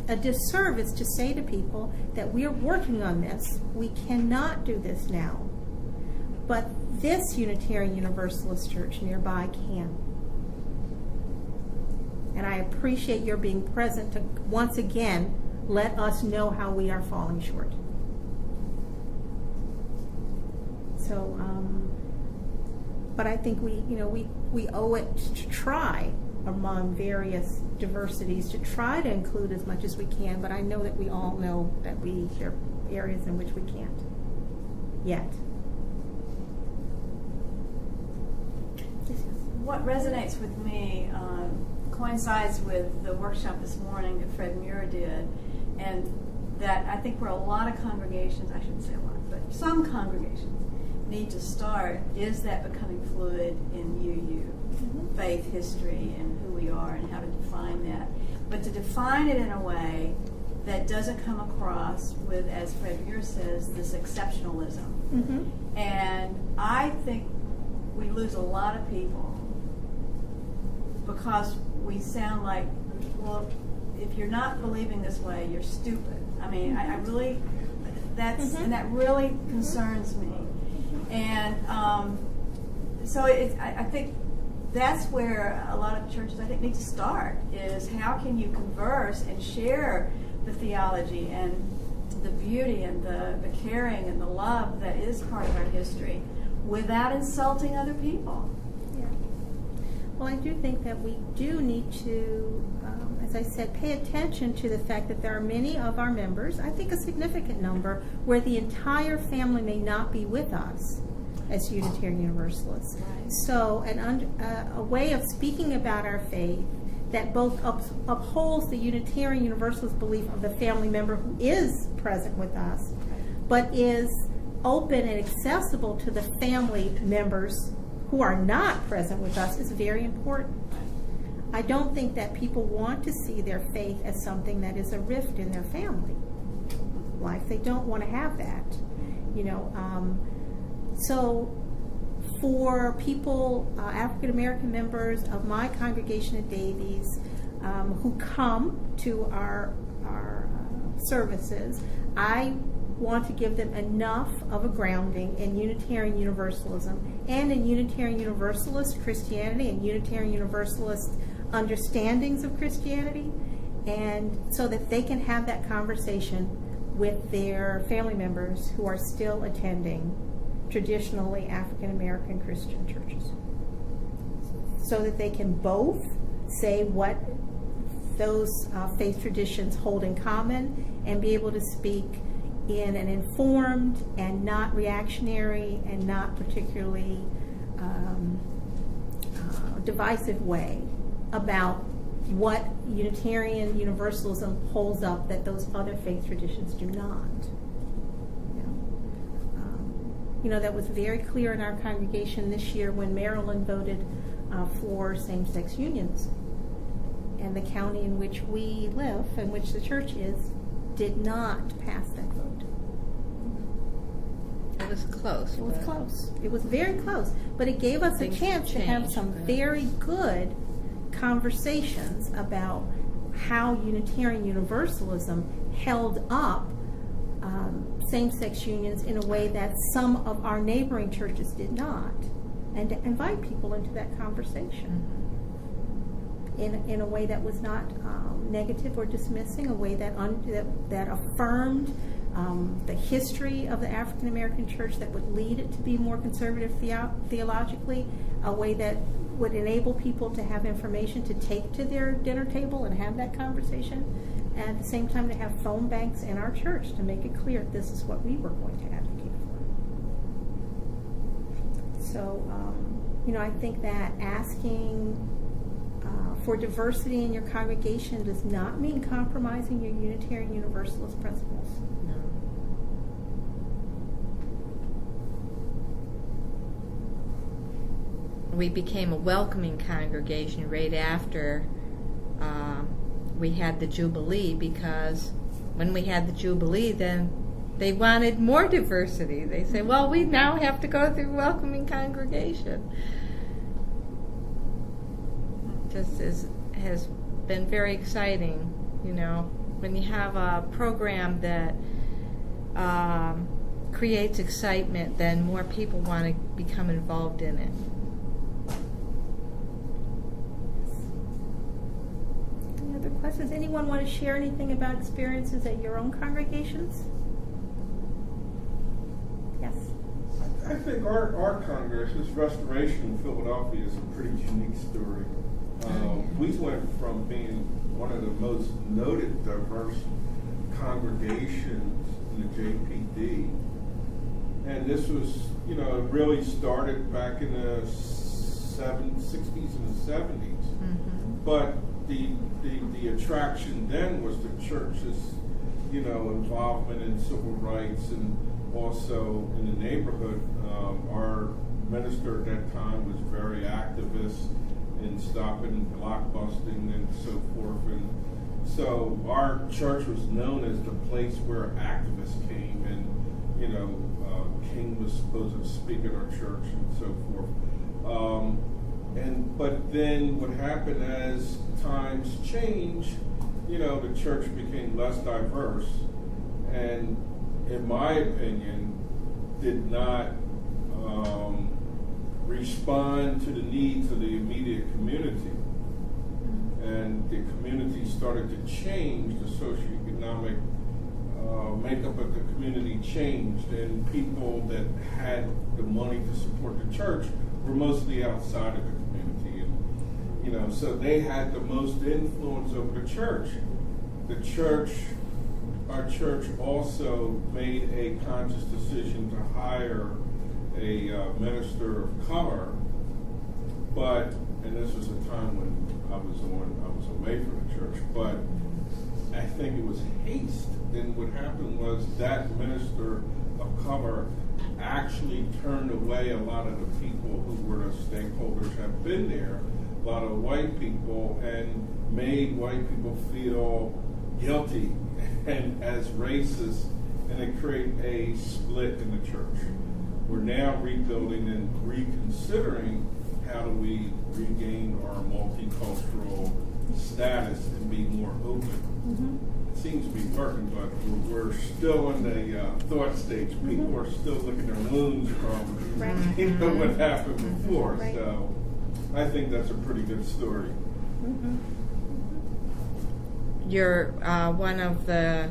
a disservice to say to people that we are working on this. We cannot do this now. But this Unitarian Universalist church nearby can. And I appreciate your being present to once again let us know how we are falling short. So, but I think we owe it to try among various diversities to try to include as much as we can, but I know that we all know that there are areas in which we can't yet. What resonates with me coincides with the workshop this morning that Fred Muir did, and that I think where a lot of congregations, I shouldn't say a lot, but some congregations need to start is that becoming fluid in faith, history, and who we are and how to define that. But to define it in a way that doesn't come across with, as Fred Muir says, this exceptionalism. Mm-hmm. And I think we lose a lot of people because we sound like, well, if you're not believing this way, you're stupid. I mean, I really, and that really concerns me. And so I think that's where a lot of churches, I think, need to start, is how can you converse and share the theology and the beauty and the caring and the love that is part of our history without insulting other people. Yeah. Well, I do think that we do need to, as I said, pay attention to the fact that there are many of our members, I think a significant number, where the entire family may not be with us as Unitarian Universalists. Right. So a way of speaking about our faith that both upholds the Unitarian Universalist belief of the family member who is present with us, but is open and accessible to the family members who are not present with us is very important. I don't think that people want to see their faith as something that is a rift in their family life. They don't want to have that, So for people, African American members of my congregation at Davies, who come to our services, I want to give them enough of a grounding in Unitarian Universalism and in Unitarian Universalist Christianity and Unitarian Universalist understandings of Christianity, and so that they can have that conversation with their family members who are still attending traditionally African American Christian churches, so that they can both say what those faith traditions hold in common and be able to speak in an informed and not reactionary and not particularly divisive way about what Unitarian Universalism holds up that those other faith traditions do not. That was very clear in our congregation this year when Maryland voted for same-sex unions. And the county in which we live, in which the church is, did not pass that vote. It was close. It was close. It was very close. But it gave us a chance to have some very good conversations about how Unitarian Universalism held up same-sex unions in a way that some of our neighboring churches did not, and to invite people into that conversation in a way that was not negative or dismissing, a way that affirmed the history of the African American church, that would lead it to be more conservative theologically, a way that would enable people to have information to take to their dinner table and have that conversation, and at the same time to have phone banks in our church to make it clear this is what we were going to advocate for. So, I think that asking for diversity in your congregation does not mean compromising your Unitarian Universalist principles. No. We became a welcoming congregation right after we had the Jubilee, because when we had the Jubilee, then they wanted more diversity. They said, well, we now have to go through welcoming congregation. Just has been very exciting, when you have a program that creates excitement, then more people want to become involved in it. Any other questions? Anyone want to share anything about experiences at your own congregations? Yes. I think our congregation's restoration in Philadelphia is a pretty unique story. We went from being one of the most noted diverse congregations in the JPD, and this was, it really started back in the 60s and 70s. Mm-hmm. But the attraction then was the church's, involvement in civil rights and also in the neighborhood. Our minister at that time was very activist in stopping blockbusting and so forth. And so our church was known as the place where activists came, and, King was supposed to speak at our church and so forth. But then what happened as times changed, the church became less diverse, and in my opinion, did not respond to the needs of the immediate community. And the community started to change, the socioeconomic makeup of the community changed, and people that had the money to support the church were mostly outside of the community. And, so they had the most influence over the church. Our church also made a conscious decision to hire a minister of color, and this was a time when I was away from the church, but I think it was haste. And what happened was that minister of color actually turned away a lot of the people who were the stakeholders, have been there, a lot of white people, and made white people feel guilty and as racist, and it created a split in the church. We're now rebuilding and reconsidering how do we regain our multicultural status and be more open. Mm-hmm. It seems to be working, but we're still in the thought stage. People are still looking at their wounds from what happened before. Right. So I think that's a pretty good story. Mm-hmm. You're one of the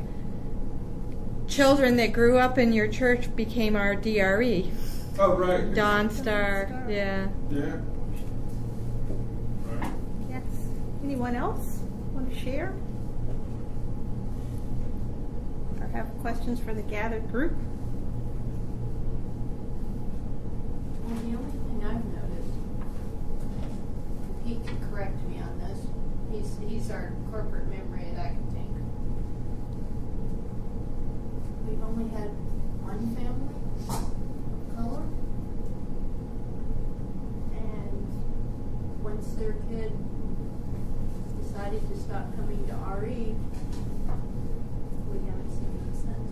children that grew up in your church became our DRE. Oh, right. Dawn Star, yeah. Yeah. Right. Yes. Anyone else want to share? Or have questions for the gathered group? Well, the only thing I've noticed, Pete can correct me on this, he's our corporate memory at Acatink. We've only had one family of color, and once their kid decided to stop coming to RE, we haven't seen them since.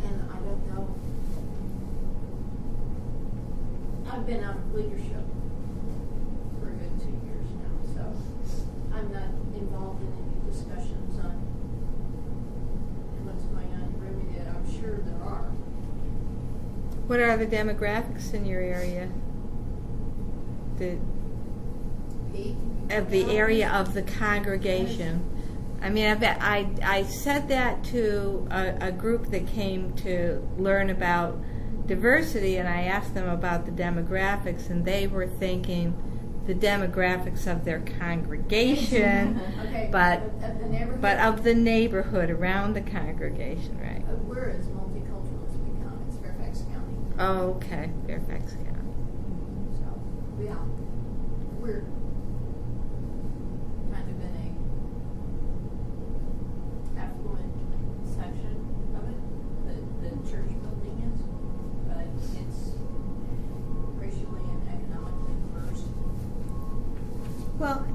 And I don't know. I've been out of leadership for a good 2 years now, so I'm not involved in any discussions on what's going on in Riverdale. I'm sure there are. What are the demographics in your area? Pete? Of the area of the congregation. I mean, I said that to a group that came to learn about diversity, and I asked them about the demographics, and they were thinking the demographics of their congregation, Okay, but of the neighborhood? but of the neighborhood around the congregation, right? We're as multicultural as we come. It's Fairfax County. Oh, okay, Fairfax County. So, yeah, we're kind of in a affluent section of it, the church building is, but it's racially and economically diverse. Well, I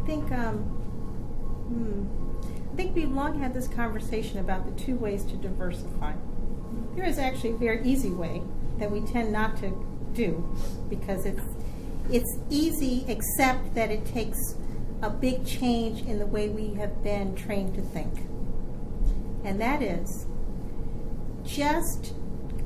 think we've long had this conversation about the two ways to diversify. There is actually a very easy way that we tend not to do because it's easy, except that it takes a big change in the way we have been trained to think. And that is just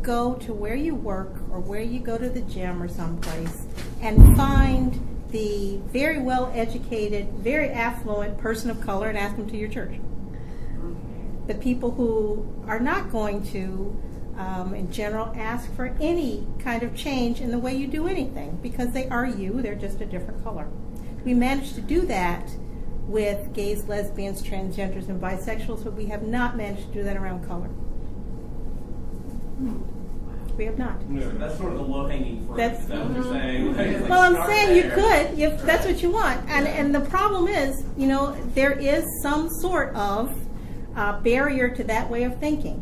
go to where you work or where you go to the gym or someplace and find the very well-educated, very affluent person of color and ask them to your church. The people who are not going to in general, ask for any kind of change in the way you do anything, because they are you, they're just a different color. We managed to do that with gays, lesbians, transgenders, and bisexuals, but we have not managed to do that around color. We have not. So that's sort of the low-hanging fruit. That's- Is that what you're saying? Like, Well, I'm start saying you there. could, if that's what you want. And the problem is, there is some sort of barrier to that way of thinking,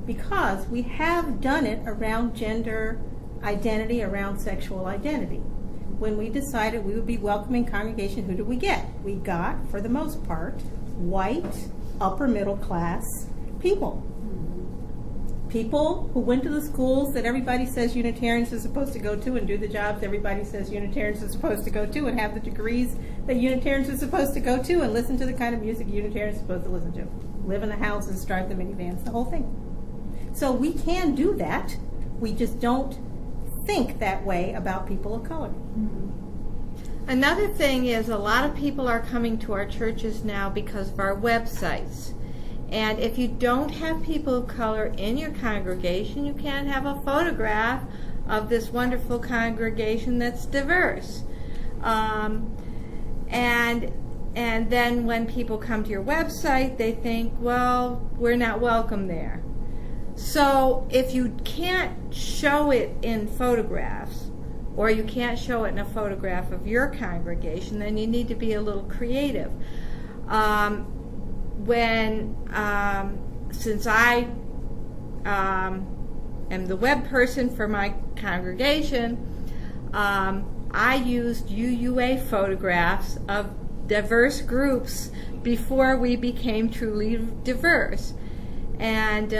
because we have done it around gender identity, around sexual identity. When we decided we would be welcoming congregation, who did we get? We got, for the most part, white, upper middle class people. People who went to the schools that everybody says Unitarians are supposed to go to and do the jobs everybody says Unitarians are supposed to go to and have the degrees that Unitarians are supposed to go to and listen to the kind of music Unitarians are supposed to listen to. Live in the houses, drive the minivans, the whole thing. So we can do that. We just don't think that way about people of color. Another thing is a lot of people are coming to our churches now because of our websites. And if you don't have people of color in your congregation, you can't have a photograph of this wonderful congregation that's diverse. And then when people come to your website, they think, well, we're not welcome there. So if you can't show it in photographs, or you can't show it in a photograph of your congregation, then you need to be a little creative. Since I am the web person for my congregation, I used UUA photographs of diverse groups before we became truly diverse, and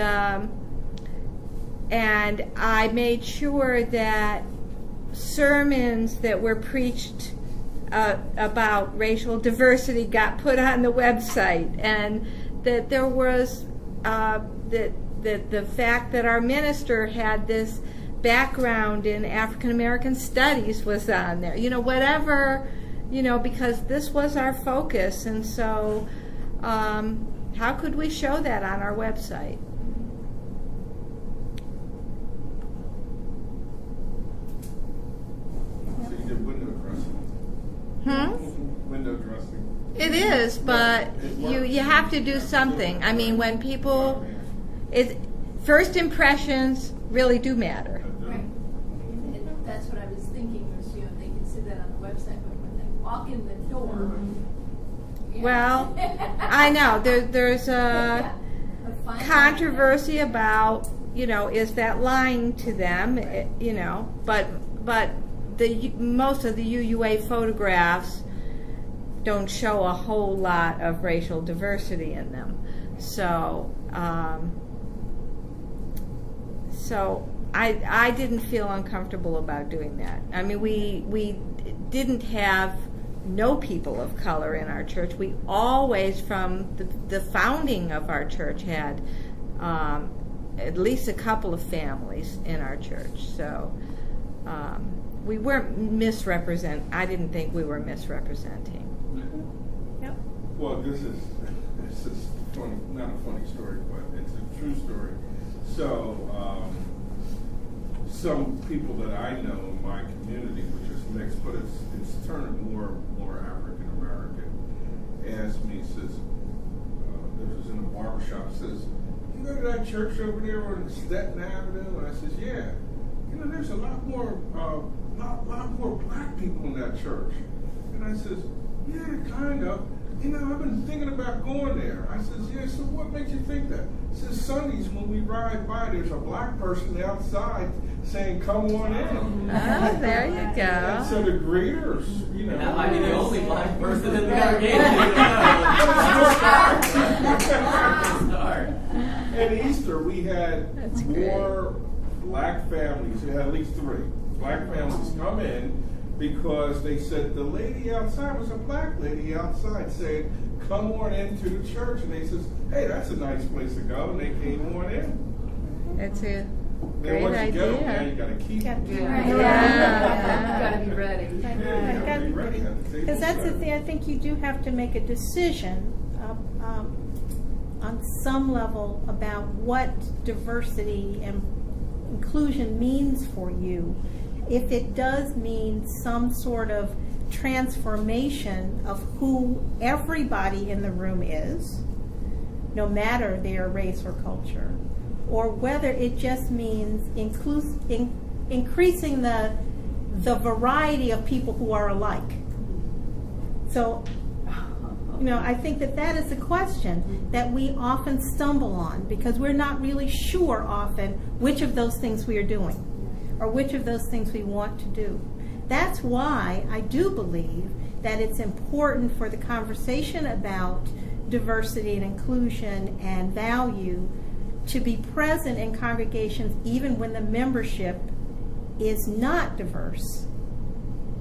I made sure that sermons that were preached about racial diversity got put on the website, and that there was the fact that our minister had this background in African American studies was on there. Whatever, because this was our focus, and so how could we show that on our website? So you did window dressing. Window dressing. It is, but you have to do something. I mean, when people, first impressions really do matter. Right. And that's what I was thinking was, they can see that on the website, but when they walk in the door. Yeah. Well, I know there's a controversy about, is that lying to them? But most of the UUA photographs don't show a whole lot of racial diversity in them. So I didn't feel uncomfortable about doing that. I mean, we didn't have no people of color in our church. We always, from the founding of our church, had at least a couple of families in our church. So we weren't I didn't think we were misrepresenting. Yep. Well, this is funny, not a funny story, but it's a true story. So, some people that I know in my community, which is mixed, but it's turning more African American, asked me, says, this was in a barbershop, says, you go to that church over there on Staten Avenue? And I says, yeah. There's a lot more black people in that church. And I says, yeah, kind of. I've been thinking about going there. I says, yeah, so what makes you think that? Says Sundays when we ride by, there's a black person outside saying, come on in. Oh, there you And go. so the greeters, That might be the only black person in the congregation. Start. At Easter, we had That's more black families. We had at least 3 black families come in because they said the lady outside was a black lady outside saying, come on into the church. And they says, hey, that's a nice place to go. And they came on in. It's a Then great once you get them, now idea. you got to keep them. Yeah. Gotta be ready. Yeah, you gotta be ready at the table. Because that's the thing, I think you do have to make a decision on some level about what diversity and inclusion means for you. If it does mean some sort of transformation of who everybody in the room is, no matter their race or culture, or whether it just means increasing the variety of people who are alike. So, I think that is a question that we often stumble on, because we're not really sure often which of those things we are doing or which of those things we want to do. That's why I do believe that it's important for the conversation about diversity and inclusion and value to be present in congregations even when the membership is not diverse,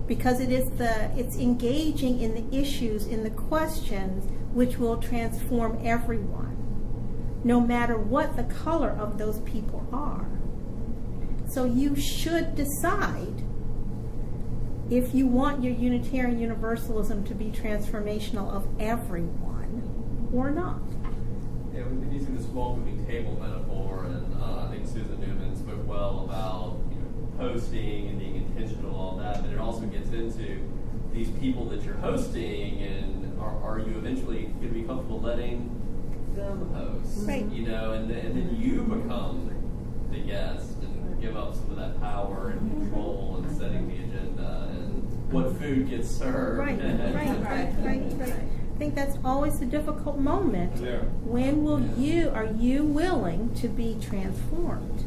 because it's engaging in the issues, in the questions, which will transform everyone, no matter what the color of those people are. So you should decide if you want your Unitarian Universalism to be transformational of everyone or not. Yeah, we've been using this welcoming table metaphor, and I think Susan Newman spoke well about hosting and being intentional and all that, but it also gets into these people that you're hosting, and are you eventually going to be comfortable letting them host? Right. And then you become the guest and give up some of that power and control and setting the agenda and what food gets served. Right. I think that's always a difficult moment. Yeah. When are you willing to be transformed?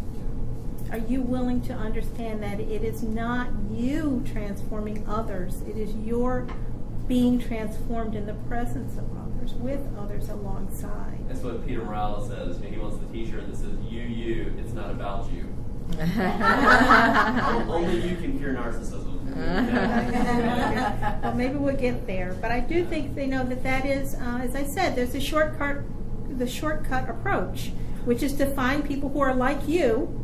Are you willing to understand that it is not you transforming others, it is your being transformed in the presence of others, with others alongside? That's what Peter Morales says. He wants the t-shirt that says, you, it's not about you. Only you can cure narcissism. Well, maybe we'll get there. But I do think they know that is, as I said, there's the shortcut approach, which is to find people who are like you,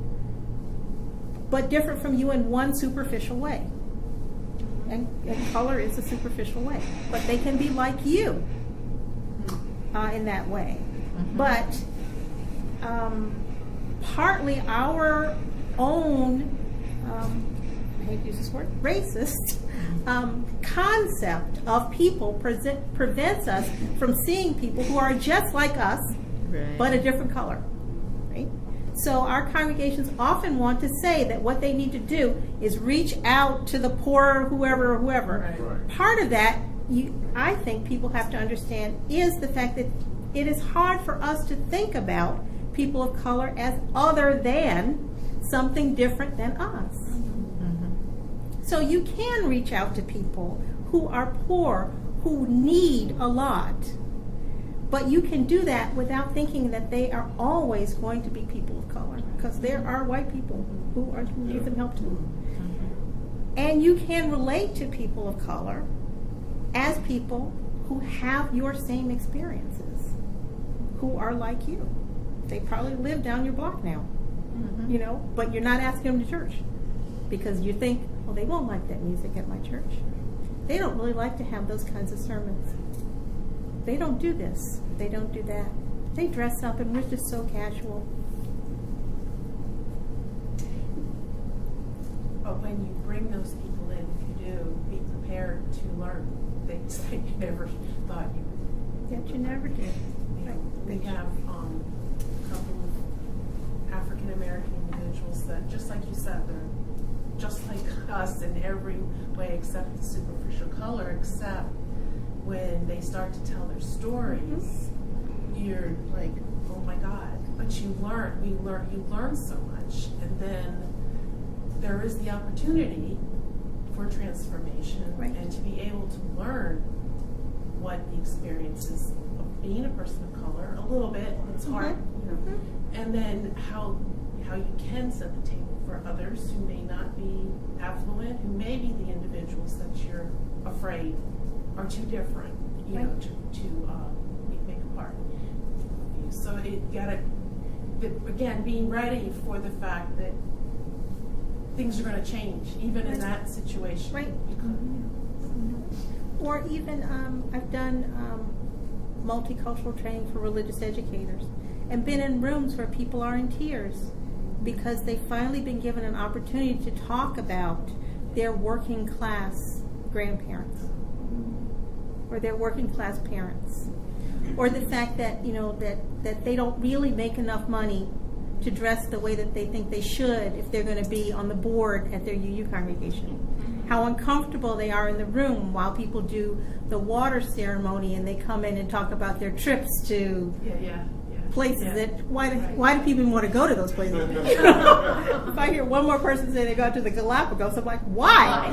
but different from you in one superficial way. And color is a superficial way. But they can be like you in that way. Mm-hmm. But partly our own, I hate to use this word, racist concept of people prevents us from seeing people who are just like us, right, but a different color. Right? So our congregations often want to say that what they need to do is reach out to the poor, whoever. Right. Part of that, I think people have to understand, is the fact that it is hard for us to think about people of color as other than something different than us. Mm-hmm. So you can reach out to people who are poor, who need a lot. But you can do that without thinking that they are always going to be people of color, because there are white people who need some help too. Mm-hmm. And you can relate to people of color as people who have your same experiences, who are like you. They probably live down your block now, mm-hmm, but you're not asking them to church because you think, well, they won't like that music at my church. They don't really like to have those kinds of sermons. They don't do this. They don't do that. They dress up and we're just so casual. But when you bring those people in, if you do, be prepared to learn things that you never thought you would. That you never did. We have a couple of African American individuals that, just like you said, they're just like us in every way except the superficial color, except when they start to tell their stories, mm-hmm, you're like, oh my God. But you learn so much, and then there is the opportunity for transformation, right, and to be able to learn what the experience is of being a person of color. A little bit, it's hard, mm-hmm, and then how you can set the table for others who may not be affluent, who may be the individuals that you're afraid are too different, right, to make a part of you. So it gotta, again, being ready for the fact that things are going to change, even in that situation. Right. Mm-hmm. Or even, I've done multicultural training for religious educators and been in rooms where people are in tears because they've finally been given an opportunity to talk about their working class grandparents or their working class parents, or the fact that, you know, that they don't really make enough money to dress the way that they think they should if they're going to be on the board at their UU congregation. How uncomfortable they are in the room while people do the water ceremony and they come in and talk about their trips to places that, why do people even want to go to those places? If I hear one more person say they go to the Galapagos, I'm like, why?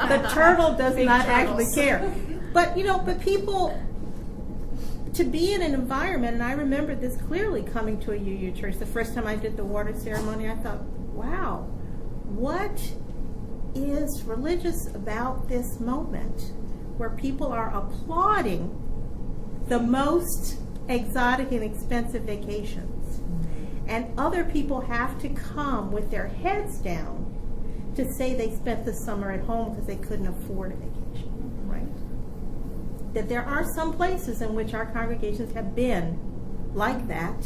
The turtle does not actually care. But, you know, but people, to be in an environment, and I remember this clearly coming to a UU church, the first time I did the water ceremony, I thought, wow, what is religious about this moment where people are applauding the most exotic and expensive vacations, and other people have to come with their heads down to say they spent the summer at home because they couldn't afford a vacation, right? That there are some places in which our congregations have been like that.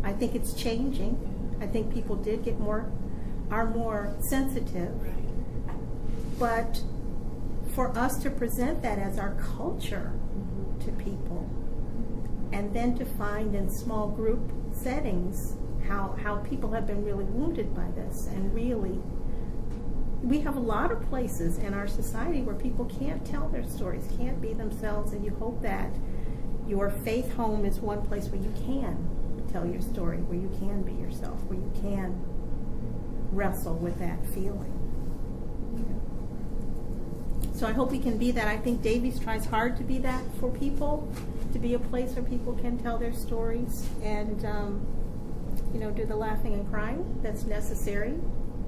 I think it's changing. I think people are more sensitive. But for us to present that as our culture to people, and then to find in small group settings how people have been really wounded by this, and really, we have a lot of places in our society where people can't tell their stories, can't be themselves, and you hope that your faith home is one place where you can tell your story, where you can be yourself, where you can wrestle with that feeling. So I hope we can be that. I think Davies tries hard to be that for people, to be a place where people can tell their stories and, you know, do the laughing and crying that's necessary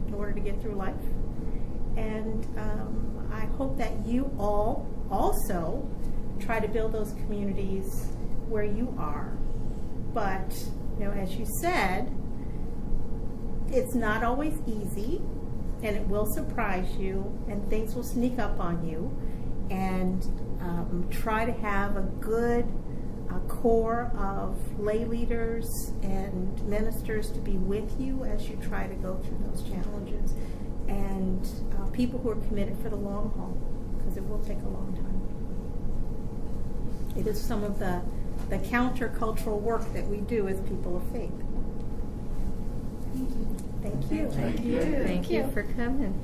in order to get through life. And I hope that you all also try to build those communities where you are. But, you know, as you said, it's not always easy. And it will surprise you, and things will sneak up on you. And try to have a good core of lay leaders and ministers to be with you as you try to go through those challenges. And people who are committed for the long haul, because it will take a long time. It is some of the countercultural work that we do as people of faith. Thank you. Thank you for coming.